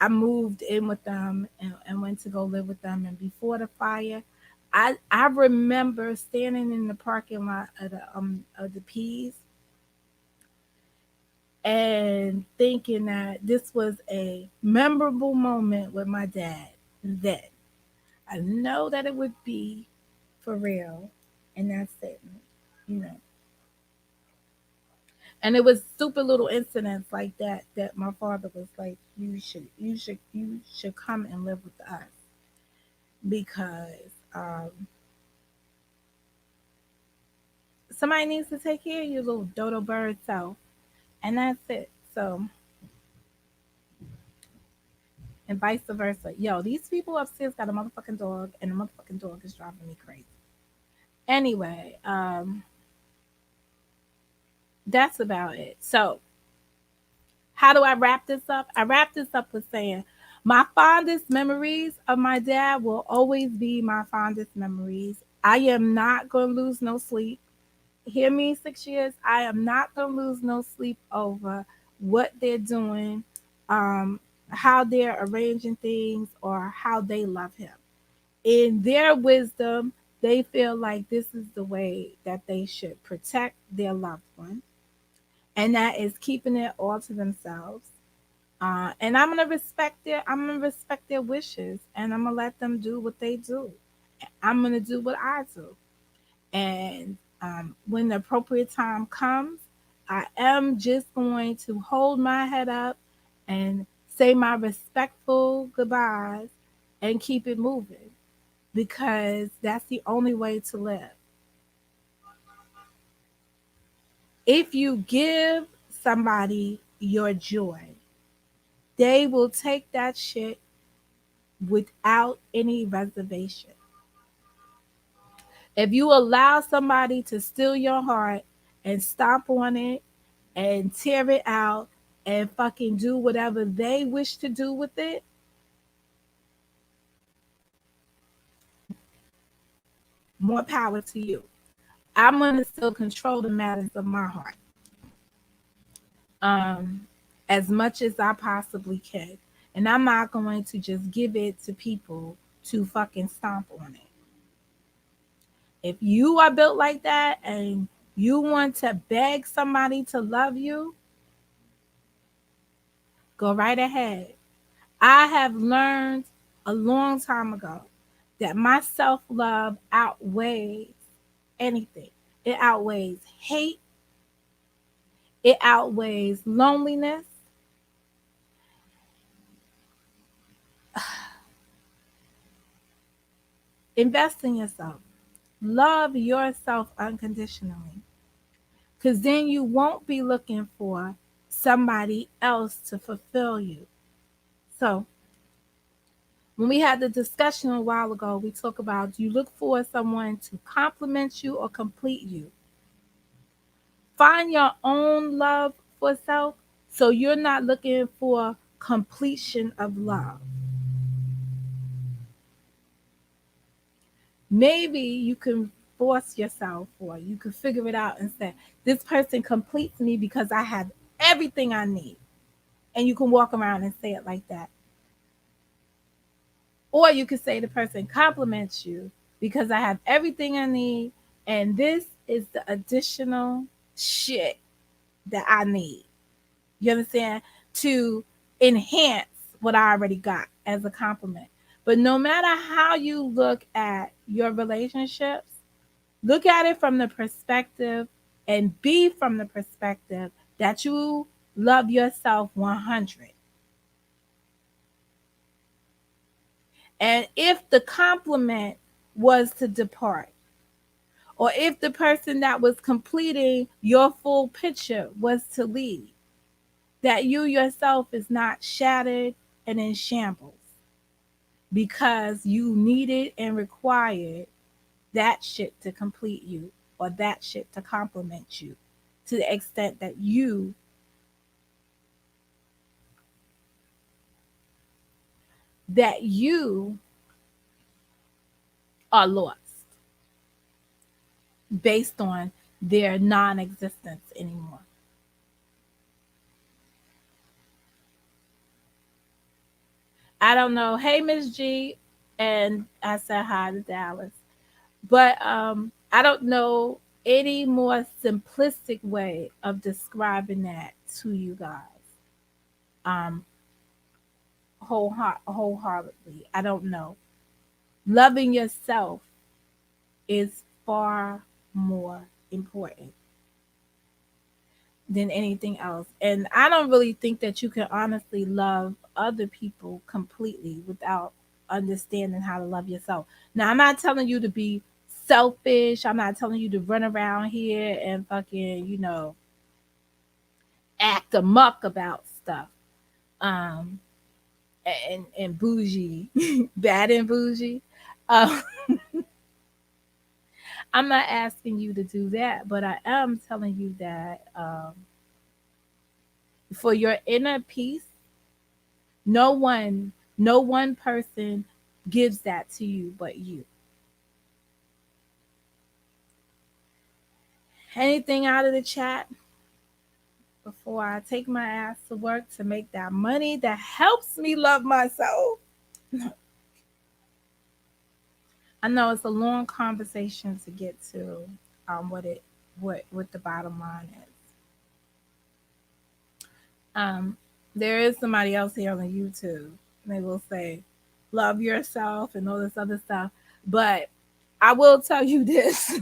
I moved in with them and went to go live with them, and before the fire. I remember standing in the parking lot of the Peas and thinking that this was a memorable moment with my dad. Then I know that it would be for real. and that's it. You know. And it was stupid little incidents like that my father was like, you should come and live with us because somebody needs to take care of your little dodo bird self, and that's it. So, and vice versa. Yo, these people upstairs got a motherfucking dog, and the motherfucking dog is driving me crazy. Anyway, that's about it. So, how do I wrap this up? I wrap this up with saying my fondest memories of my dad will always be my fondest memories. I am not going to lose no sleep. Hear me, 6 years. I am not going to lose no sleep over what they're doing, um, how they're arranging things, or how they love him. In their wisdom, they feel like this is the way that they should protect their loved one, and that is keeping it all to themselves. And I'm gonna respect their wishes, and I'm gonna let them do what they do. I'm gonna do what I do, and when the appropriate time comes, I am just going to hold my head up and say my respectful goodbyes and keep it moving because that's the only way to live. If you give somebody your joy, they will take that shit without any reservation. If you allow somebody to steal your heart and stomp on it and tear it out and fucking do whatever they wish to do with it, more power to you. I'm going to still control the matters of my heart um, as much as I possibly can. And I'm not going to just give it to people to fucking stomp on it. If you are built like that and you want to beg somebody to love you, go right ahead. I have learned a long time ago that my self love outweighs anything. It outweighs hate, it outweighs loneliness. Invest in yourself, love yourself unconditionally, because then you won't be looking for somebody else to fulfill you. So, when we had the discussion a while ago, we talk about, do you look for someone to compliment you or complete you? Find your own love for self so you're not looking for completion of love. Maybe you can force yourself, or you can figure it out and say, this person completes me because I have everything I need. And you can walk around and say it like that. Or you could say the person compliments you because I have everything I need, and this is the additional shit that I need. You understand? To enhance what I already got as a compliment. But no matter how you look at your relationships, look at it from the perspective and be from the perspective that you love yourself 100. And if the compliment was to depart, or if the person that was completing your full picture was to leave, that you yourself is not shattered and in shambles because you needed and required that shit to complete you or that shit to complement you to the extent that you are lost based on their non-existence anymore. I don't know. Hey, Miss G, and I said hi to Dallas. But I don't know any more simplistic way of describing that to you guys. Um, wholeheartedly, I don't know. Loving yourself is far more important than anything else. And I don't really think that you can honestly love other people completely without understanding how to love yourself. Now, I'm not telling you to be selfish. I'm not telling you to run around here and fucking, act amok about stuff. Um, and bougie, bad and bougie. Um, I'm not asking you to do that, but I am telling you that for your inner peace, no one person gives that to you but you. Anything out of the chat before I take my ass to work to make that money that helps me love myself? I know it's a long conversation to get to what the bottom line is. There is somebody else here on the YouTube. They will say, love yourself and all this other stuff. But I will tell you this.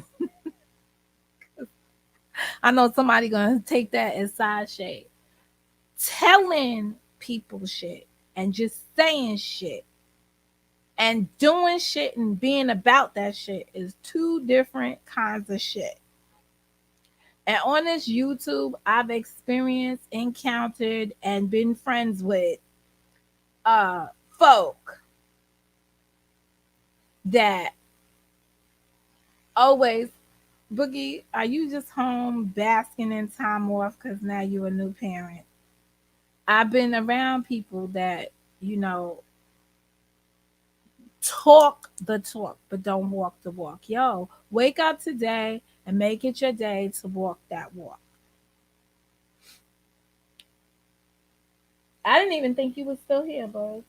I know somebody gonna take that as side shade. Telling people shit and just saying shit and doing shit and being about that shit is two different kinds of shit. And on this YouTube, I've experienced, encountered, and been friends with folk that always, Boogie, are you just home basking in time off because now you're a new parent? I've been around people that, you know, talk the talk, but don't walk the walk. Yo, wake up today and make it your day to walk that walk. I didn't even think you was still here, bud.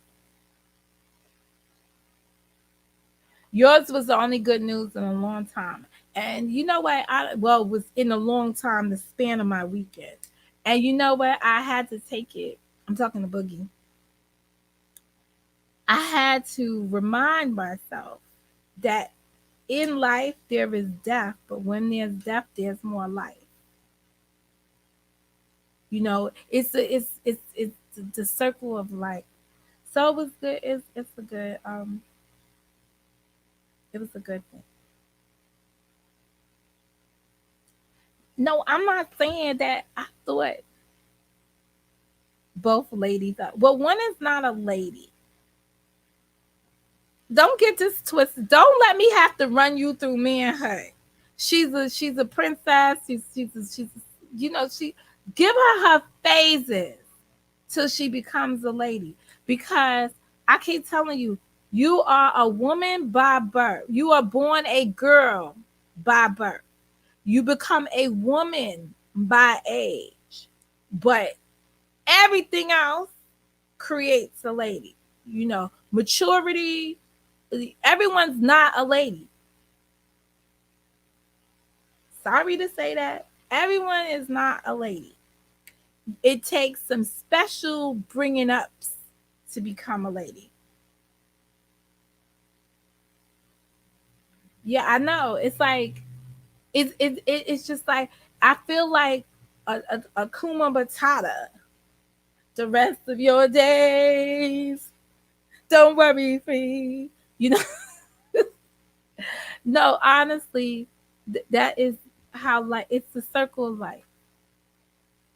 Yours was the only good news in a long time. And you know what? It was in a long time, the span of my weekend. And you know what? I had to take it. I'm talking to Boogie. I had to remind myself that in life there is death, but when there's death, there's more life. You know, it's the circle of life. So it was good. It's a good it was a good thing. No, I'm not saying that I thought both ladies are. Well, one is not a lady. Don't get this twisted. Don't let me have to run you through manhood. She's a princess. She give her phases till she becomes a lady, because I keep telling you, you are a woman by birth. You are born a girl by birth. You become a woman by age, but everything else creates a lady. Maturity. Everyone's not a lady. Sorry to say that. Everyone is not a lady. It takes some special bringing ups to become a lady. Yeah, I know. It's like it's just like I feel like a Kuma Matata the rest of your days. Don't worry, free. You know, no, honestly, that is how like it's the circle of life,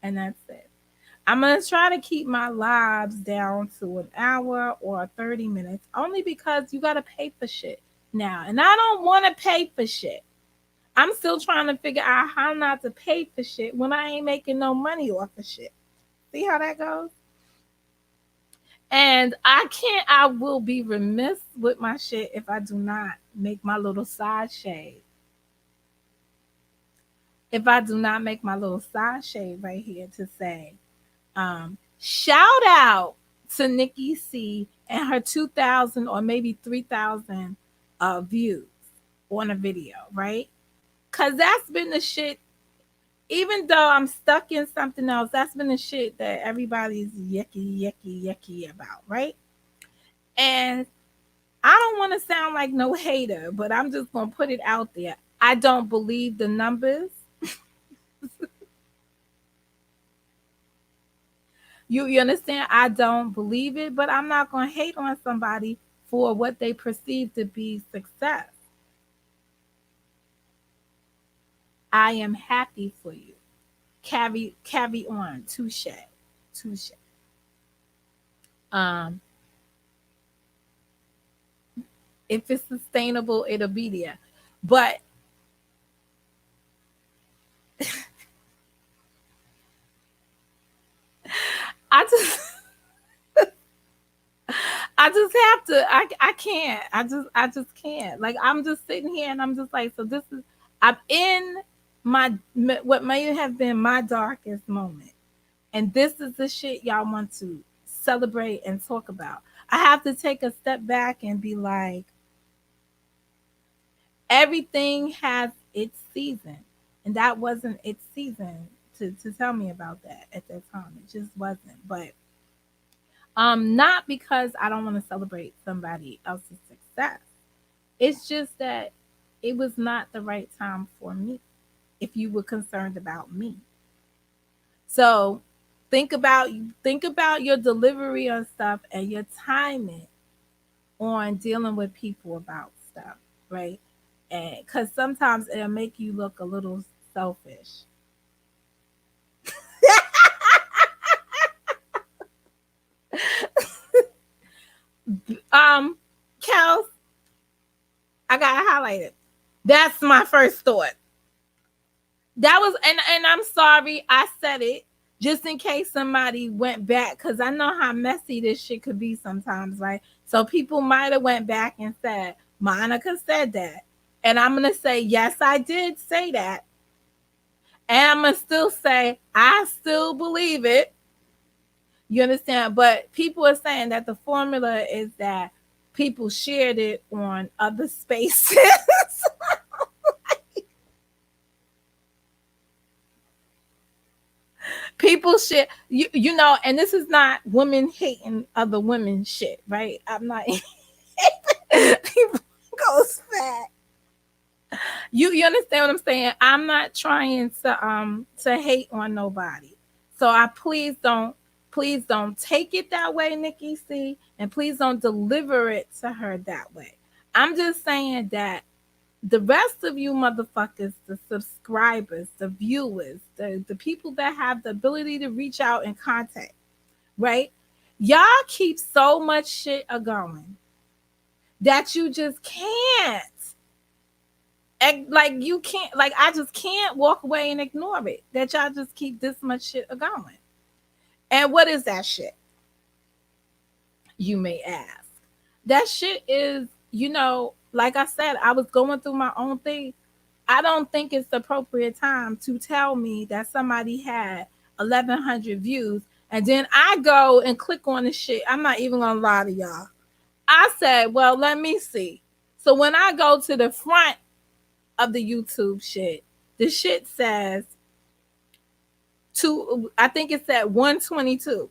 and that's it. I'm gonna try to keep my lives down to an hour or 30 minutes, only because you gotta pay for shit now, and I don't want to pay for shit. I'm still trying to figure out how not to pay for shit when I ain't making no money off of shit. See how that goes? And I will be remiss with my shit if I do not make my little side shade. If I do not make my little side shade right here to say, shout out to Nikki C and her 2,000 or maybe 3,000 views on a video, right? Because that's been the shit. Even though I'm stuck in something else, that's been the shit that everybody's yucky about, right? And I don't want to sound like no hater, but I'm just going to put it out there. I don't believe the numbers. You understand? I don't believe it, but I'm not going to hate on somebody for what they perceive to be success. I am happy for you. Carry on. Touche. Touche. Um, if it's sustainable, it'll be there. But I just I just have to. I can't. I just can't. Like I'm just sitting here and I'm just like, so this is I'm in what may have been my darkest moment, and this is the shit y'all want to celebrate and talk about. I have to take a step back and be like, everything has its season, and that wasn't its season to tell me about that at that time. It just wasn't. But not because I don't want to celebrate somebody else's success. It's just that it was not the right time for me if you were concerned about me. So think about your delivery on stuff and your timing on dealing with people about stuff, right? And because sometimes it'll make you look a little selfish. um, Kels, I got it highlighted. That's my first thought. That was and I'm sorry I said it just in case somebody went back because I know how messy this shit could be sometimes, right? So people might have went back and said Monica said that, and I'm gonna say yes, I did say that, and I'm gonna still say I still believe it. You understand? But people are saying that the formula is that people shared it on other spaces. People shit you know, and this is not women hating other women shit, right? I'm not people goes fat. You understand what I'm saying? I'm not trying to hate on nobody. So I please don't take it that way, Nikki C, and please don't deliver it to her that way. I'm just saying that the rest of you motherfuckers, the subscribers, the viewers, the people that have the ability to reach out and contact, right? Y'all keep so much shit a going that you just can't. Like you can't, like I just can't walk away and ignore it. That y'all just keep this much shit a going. And what is that shit? You may ask. That shit is, like I said, I was going through my own thing. I don't think it's the appropriate time to tell me that somebody had 1,100 views and then I go and click on the shit. I'm not even gonna lie to y'all. I said, well, let me see. So when I go to the front of the YouTube shit, the shit says I think it said 122.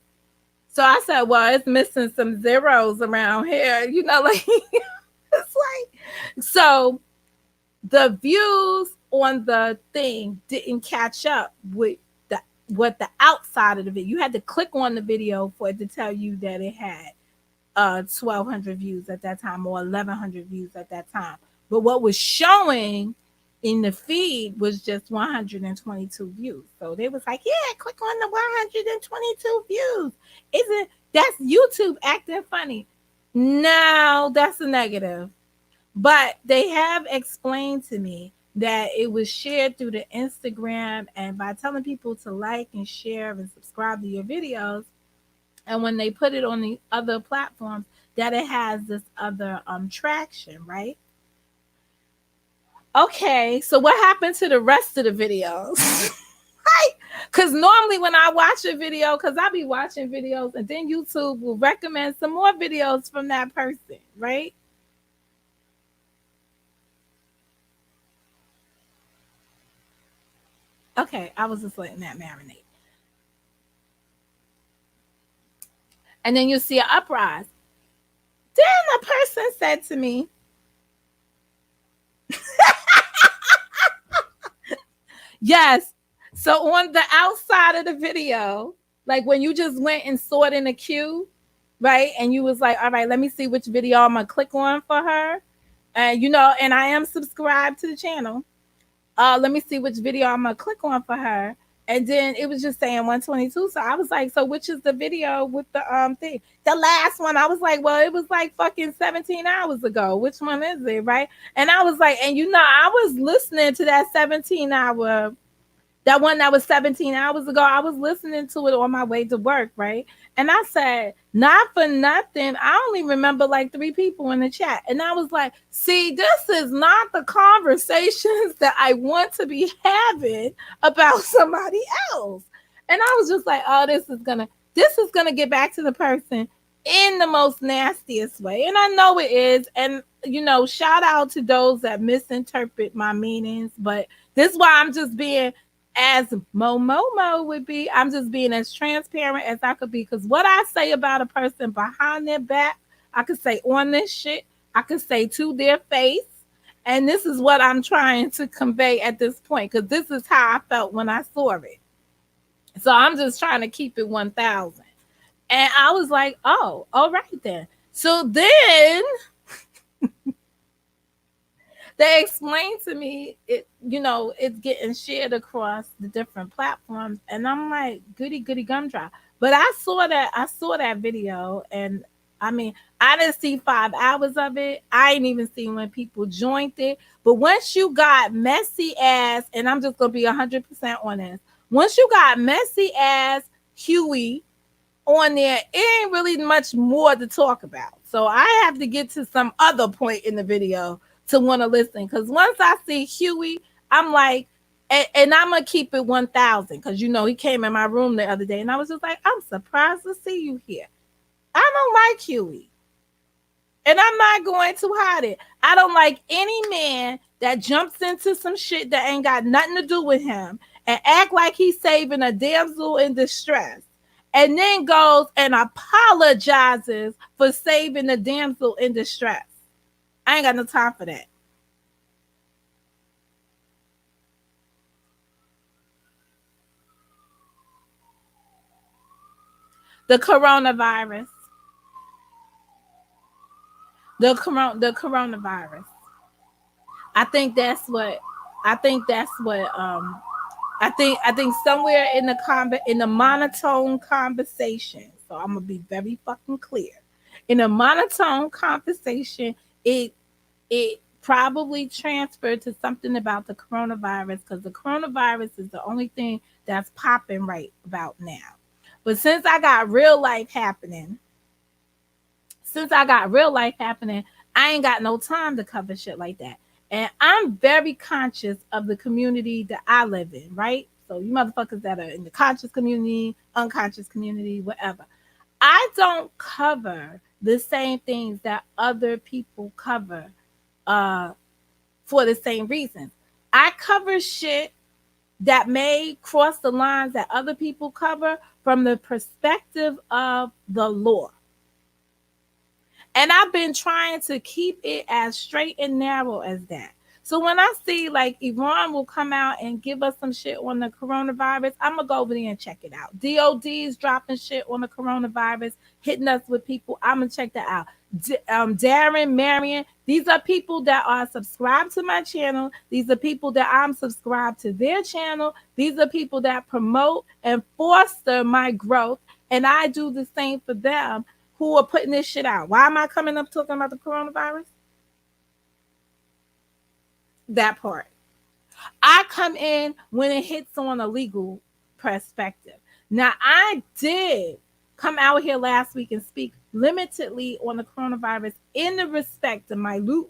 So I said, well, it's missing some zeros around here, like it's like so the views on the thing didn't catch up with the outside of the video. You had to click on the video for it to tell you that it had 1,200 views at that time or 1,100 views at that time. But what was showing in the feed was just 122 views. So they was like, yeah, click on the 122 views. Isn't that's YouTube acting funny? No, that's a negative. But they have explained to me that it was shared through the Instagram, and by telling people to like and share and subscribe to your videos, and when they put it on the other platforms, that it has this other traction, right? Okay, so what happened to the rest of the videos? Right? Because normally when I watch a video, because I be watching videos, and then YouTube will recommend some more videos from that person, right? Okay, I was just letting that marinate. And then you see an uprise. Then a person said to me, Yes. So on the outside of the video, like when you just went and saw it in the queue, right? And you was like, all right, let me see which video I'm gonna click on for her. And and I am subscribed to the channel. Let me see which video I'm gonna click on for her. And then it was just saying 122. So I was like, so which is the video with the thing? The last one, I was like, well, it was like fucking 17 hours ago. Which one is it? Right. And I was like, and I was listening to that 17-hour, that one that was 17 hours ago. I was listening to it on my way to work, right? And I said, not for nothing, I only remember like 3 people in the chat. And I was like, see, this is not the conversations that I want to be having about somebody else. And I was just like, oh, this is gonna get back to the person in the most nastiest way. And I know it is. And shout out to those that misinterpret my meanings. But this is why I'm just being, as Momo would be, I'm just being as transparent as I could be. Because what I say about a person behind their back, I could say on this shit, I could say to their face. And this is what I'm trying to convey at this point. Because this is how I felt when I saw it. So I'm just trying to keep it 1,000. And I was like, oh, all right then. So then they explained to me it's getting shared across the different platforms, and I'm like, goody gumdrop. But I saw that video, and I mean, I didn't see 5 hours of it. I ain't even seen when people joined it. But once you got messy ass, and I'm just gonna be 100% honest, once you got messy ass Huey on there, it ain't really much more to talk about. So I have to get to some other point in the video to want to listen. Because once I see Huey, I'm like, and I'm going to keep it 1,000. Because, he came in my room the other day and I was just like, I'm surprised to see you here. I don't like Huey. And I'm not going to hide it. I don't like any man that jumps into some shit that ain't got nothing to do with him and act like he's saving a damsel in distress, and then goes and apologizes for saving the damsel in distress. I ain't got no time for that. The coronavirus. The coronavirus. I think that's what I think somewhere in the monotone conversation. So I'm gonna be very fucking clear. In a monotone conversation, it probably transferred to something about the coronavirus, because the coronavirus is the only thing that's popping right about now. But since I got real life happening, I ain't got no time to cover shit like that. And I'm very conscious of the community that I live in, right? So you motherfuckers that are in the conscious community, unconscious community, whatever. I don't cover the same things that other people cover for the same reason. I cover shit that may cross the lines that other people cover from the perspective of the law. And I've been trying to keep it as straight and narrow as that. So when I see like Iran will come out and give us some shit on the coronavirus, I'm going to go over there and check it out. DOD is dropping shit on the coronavirus, hitting us with people. I'm going to check that out. Darren, Marion, these are people that are subscribed to my channel. These are people that I'm subscribed to their channel. These are people that promote and foster my growth. And I do the same for them, who are putting this shit out. Why am I coming up talking about the coronavirus? That part. I come in when it hits on a legal perspective. Now, I did come out here last week and speak limitedly on the coronavirus in the respect of minute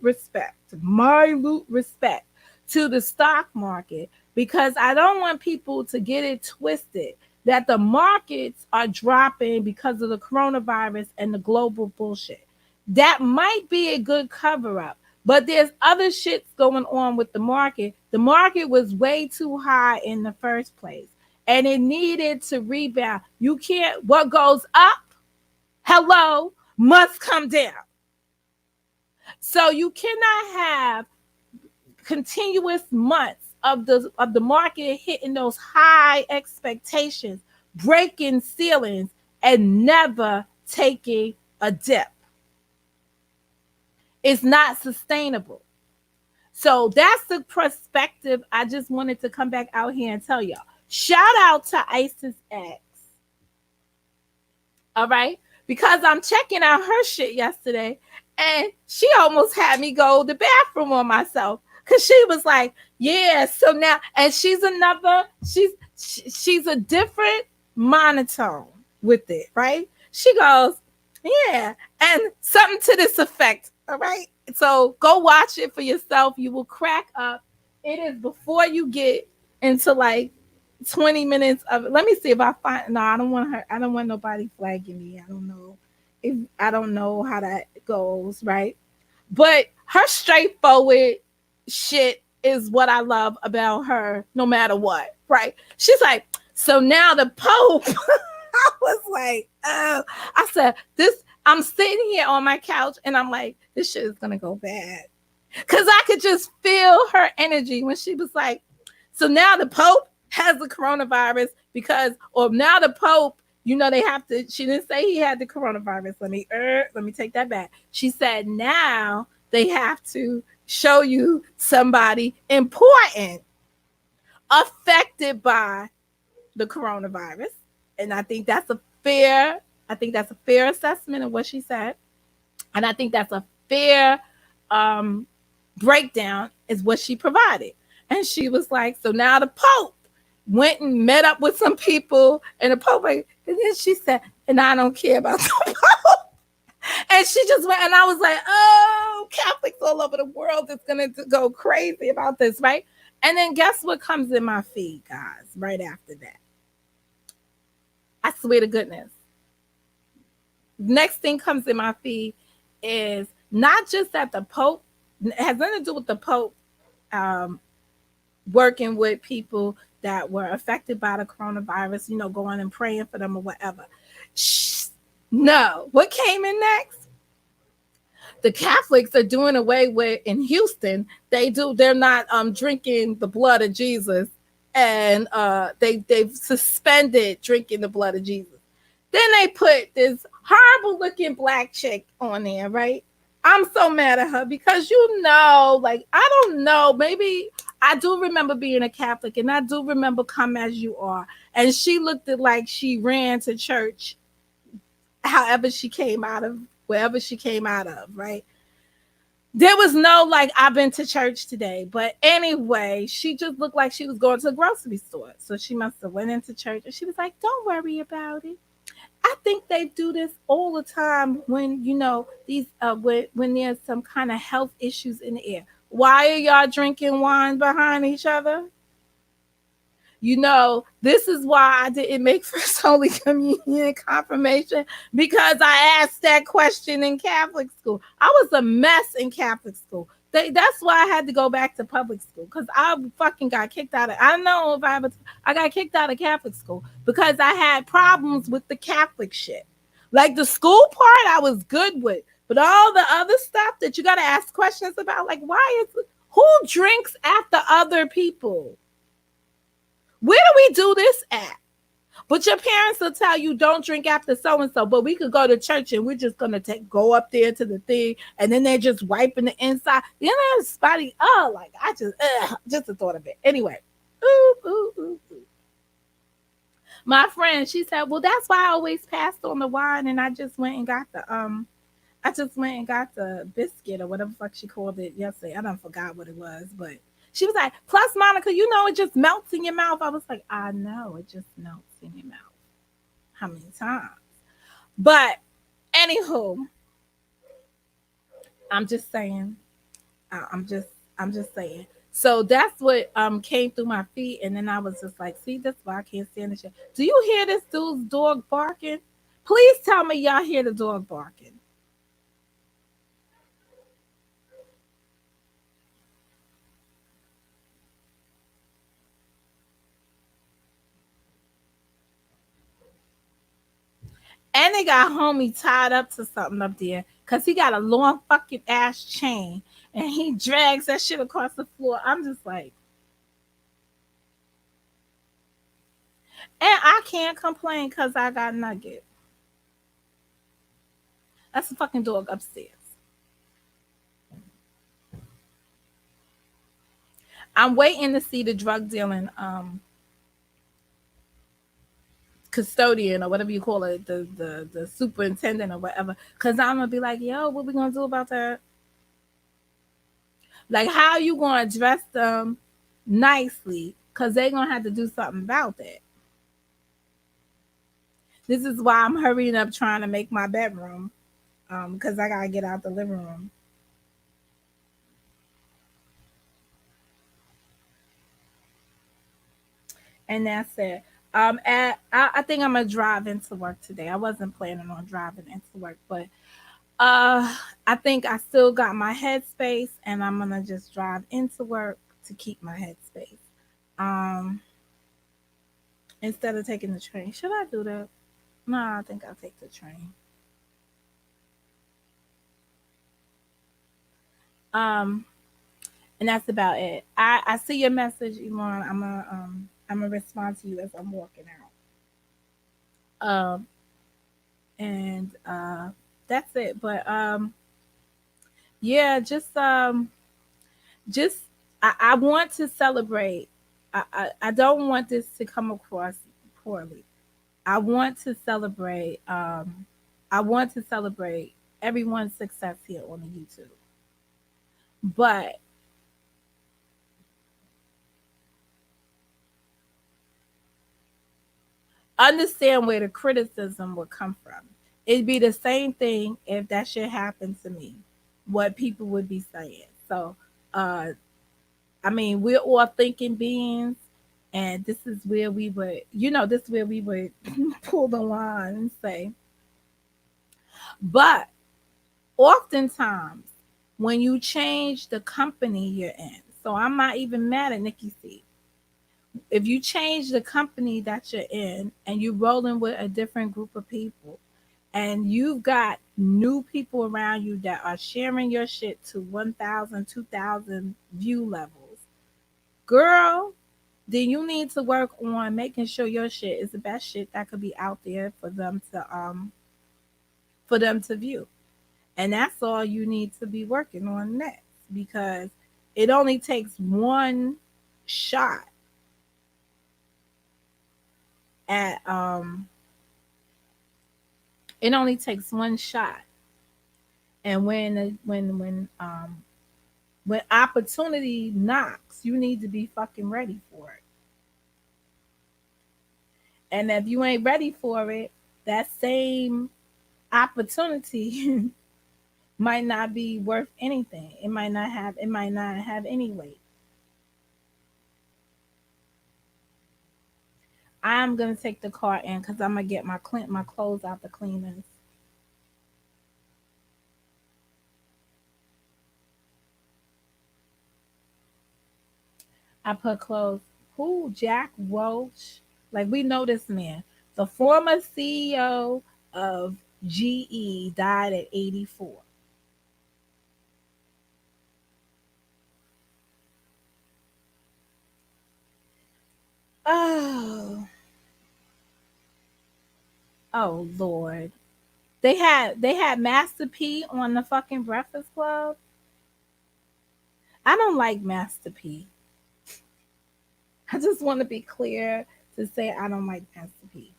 respect to the stock market, because I don't want people to get it twisted that the markets are dropping because of the coronavirus and the global bullshit. That might be a good cover up, but there's other shits going on with the market. The market was way too high in the first place, and it needed to rebound. You can't, what goes up, hello, must come down. So you cannot have continuous months of the market hitting those high expectations, breaking ceilings, and never taking a dip. It's not sustainable. So that's the perspective I just wanted to come back out here and tell y'all. Shout out to Isis X. All right? Because I'm checking out her shit yesterday and she almost had me go to the bathroom on myself. Cause she was like, yeah, so now, and she's a different monotone with it, right? She goes, yeah, and something to this effect. All right. So go watch it for yourself. You will crack up. It is before you get into like 20 minutes of it. Let me see if I find. No, I don't want her. I don't want nobody flagging me. I don't know how that goes, right? But her straightforward shit is what I love about her, no matter what, right? She's like, so now the Pope. I was like, oh, I said, this, I'm sitting here on my couch and I'm like, this shit is gonna go bad. Cause I could just feel her energy when she was like, so now the Pope has the coronavirus because, or now the Pope, you know, they have to, she didn't say he had the coronavirus. Let me take that back. She said now they have to show you somebody important affected by the coronavirus. And I think that's a fair assessment of what she said. And I think that's a fair breakdown is what she provided. And she was like, so now the Pope went and met up with some people and the Pope, and then she said, and I don't care about the Pope. And she just went, and I was like, oh, Catholics all over the world is going to go crazy about this, right? And then guess what comes in my feed, guys, right after that? I swear to goodness. Next thing comes in my feed is not just that the Pope, it has nothing to do with the Pope working with people that were affected by the coronavirus, you know, going and praying for them or whatever. No. What came in next? The Catholics are doing away with, in Houston, they're not drinking the blood of Jesus, and they've suspended drinking the blood of Jesus. Then they put this horrible looking black chick on there, right? I'm so mad at her because, you know, like, I don't know, maybe I do remember being a Catholic and I do remember Come As You Are. And she looked like she ran to church however she came out of, wherever she came out of, right? There was no like, I've been to church today. But anyway, she just looked like she was going to the grocery store. So she must have went into church and she was like, don't worry about it. I think they do this all the time when, you know, these when there's some kind of health issues in the air. Why are y'all drinking wine behind each other? You know, this is why I didn't make First Holy Communion confirmation, because I asked that question in Catholic school. I was a mess in Catholic school. That's why I had to go back to public school, because I fucking got kicked out of, I don't know if I got kicked out of Catholic school because I had problems with the Catholic shit. Like the school part I was good with, but all the other stuff that you got to ask questions about, like who drinks after other people? Where do we do this at? But your parents will tell you don't drink after so-and-so, but we could go to church and we're just going to go up there to the thing and then they're just wiping the inside. You know, spotty. Oh, like I just the thought of it. Anyway. Ooh. My friend, she said, well, that's why I always passed on the wine and I just went and got the biscuit or whatever the fuck she called it yesterday. I don't forgot what it was, but she was like, plus Monica, you know, it just melts in your mouth. I was like, I know, it just melts in your mouth. How many times? But anywho, I'm just saying. I'm just saying. So that's what came through my feet, and then I was just like, see, that's why I can't stand this shit. Do you hear this dude's dog barking? Please tell me y'all hear the dog barking. And they got homie tied up to something up there because he got a long fucking ass chain and he drags that shit across the floor. I'm just like, can't complain because I got Nugget. That's a fucking dog upstairs. I'm waiting to see the drug dealing custodian or whatever you call it, the superintendent or whatever. Cause I'm gonna be like, yo, what we gonna do about that? Like, how you gonna dress them nicely? Cause they gonna have to do something about that. This is why I'm hurrying up trying to make my bedroom. Because I gotta get out the living room. And that's it. I think I'm gonna drive into work today. I wasn't planning on driving into work, but I think I still got my headspace, and I'm gonna just drive into work to keep my headspace. Um, Instead of taking the train. Should I do that? No, I think I'll take the train. Um, and that's about it. I see your message, Elon. I'm gonna respond to you as I'm walking out. And that's it. But yeah, just I want to celebrate. I don't want this to come across poorly. I want to celebrate. I want to celebrate everyone's success here on the YouTube. But understand where the criticism would come from. It'd be the same thing if that shit happened to me. What people would be saying. So, uh, I mean, we're all thinking beings, and this is where we would, this is where we would pull the line and say, but oftentimes when you change the company you're in, so I'm not even mad at Nikki C. If you change the company that you're in and you're rolling with a different group of people, and you've got new people around you that are sharing your shit to 1,000, 2,000 view levels, girl, then you need to work on making sure your shit is the best shit that could be out there for them to view. And that's all you need to be working on next, because it only takes one shot at it only takes one shot. And when opportunity knocks, you need to be fucking ready for it. And if you ain't ready for it, that same opportunity might not be worth anything. It might not have any weight. I'm gonna take the car in because I'm gonna get my clothes out the cleaners. I put clothes. Who? Jack Welch? Like, we know this man. The former CEO of GE died at 84. Oh, oh Lord. They had Master P on the fucking Breakfast Club. I don't like Master P. I just want to be clear to say I don't like Master P.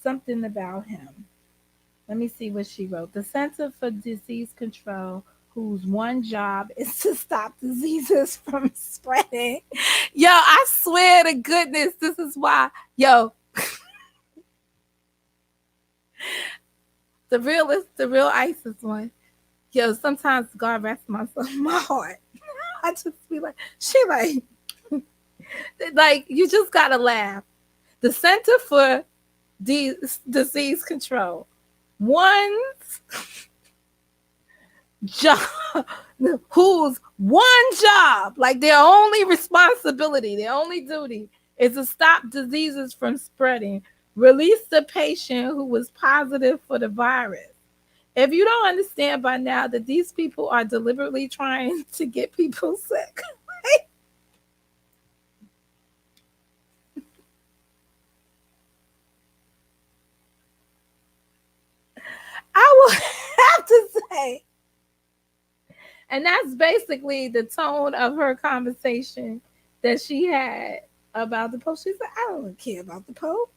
Something about him. Let me see what she wrote. The Center for Disease Control, whose one job is to stop diseases from spreading. Yo, I swear to goodness, this is why. Yo, the real ISIS one. Yo, sometimes God rests my soul, my heart. I just be like, she like you just gotta laugh. The Center for Disease Control. One's job, whose one job, like their only responsibility, their only duty is to stop diseases from spreading, release the patient who was positive for the virus. If you don't understand by now that these people are deliberately trying to get people sick, I will have to say, and that's basically the tone of her conversation that she had about the Pope. She said, I don't care about the Pope.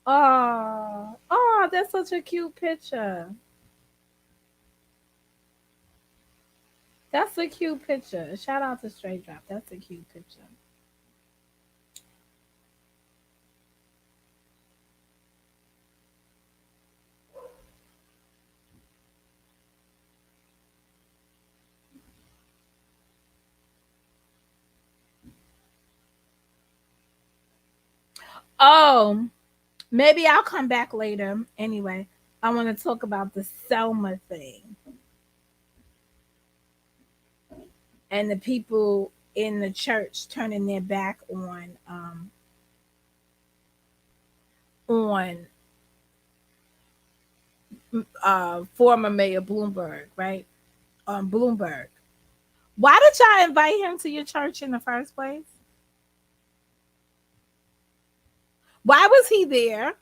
Oh, that's such a cute picture. That's a cute picture. Shout out to Straight Drop. That's a cute picture. Oh, maybe I'll come back later. Anyway, I want to talk about the Selma thing and the people in the church turning their back on former Mayor Bloomberg, right? Bloomberg. Why did y'all invite him to your church in the first place? Why was he there?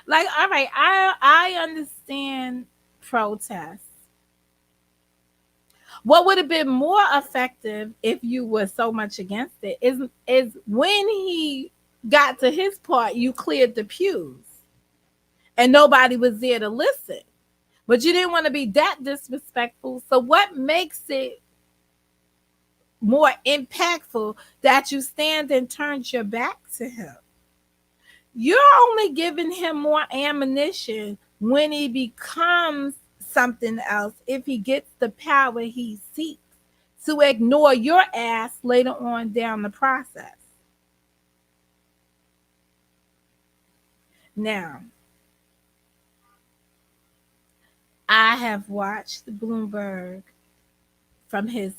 Like, all right, I understand protests. What would have been more effective if you were so much against it is when he got to his part, you cleared the pews and nobody was there to listen. But you didn't want to be that disrespectful. So what makes it more impactful that you stand and turned your back to him? You're only giving him more ammunition when he becomes something else, if he gets the power he seeks, to ignore your ass later on down the process. Now, I have watched Bloomberg from his,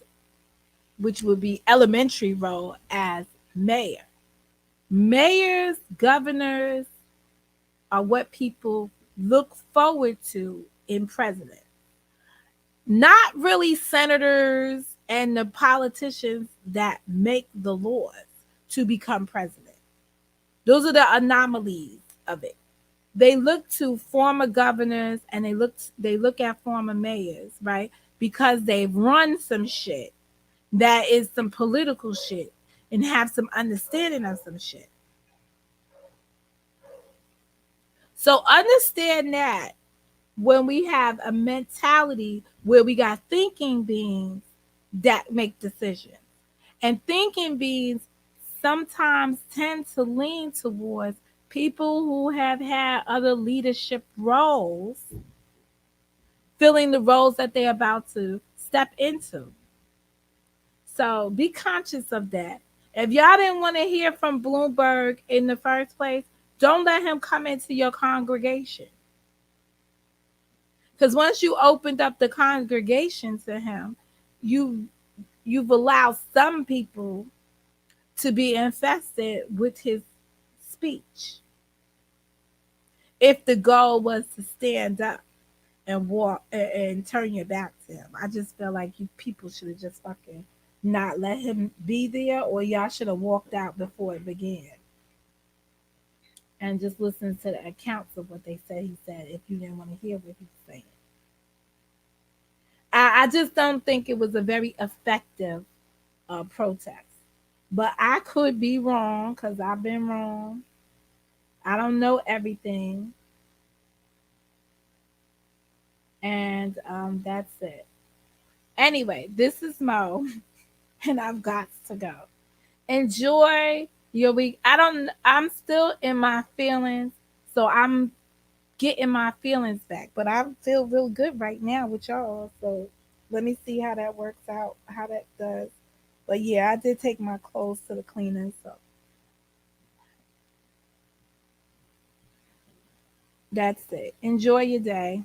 which would be elementary role as mayor. Mayors, governors are what people look forward to in president. Not really senators and the politicians that make the laws to become president. Those are the anomalies of it. They look to former governors and they look at former mayors, right? Because they've run some shit that is some political shit and have some understanding of some shit. So understand that when we have a mentality where we got thinking beings that make decisions, and thinking beings sometimes tend to lean towards people who have had other leadership roles, filling the roles that they're about to step into. So be conscious of that. If y'all didn't want to hear from Bloomberg in the first place, don't let him come into your congregation. Because once you opened up the congregation to him, you you've allowed some people to be infested with his speech. If the goal was to stand up and walk and turn your back to him, I just feel like you people should have just fucking not let him be there, or y'all should have walked out before it began and just listen to the accounts of what they said he said if you didn't want to hear what he was saying. I just don't think it was a very effective protest. But I could be wrong because I've been wrong. I don't know everything. And that's it. Anyway, this is Mo, and I've got to go. Enjoy your week. I'm still in my feelings, so I'm getting my feelings back. But I feel real good right now with y'all. So let me see how that works out, how that does. But yeah, I did take my clothes to the cleaners, so that's it. Enjoy your day.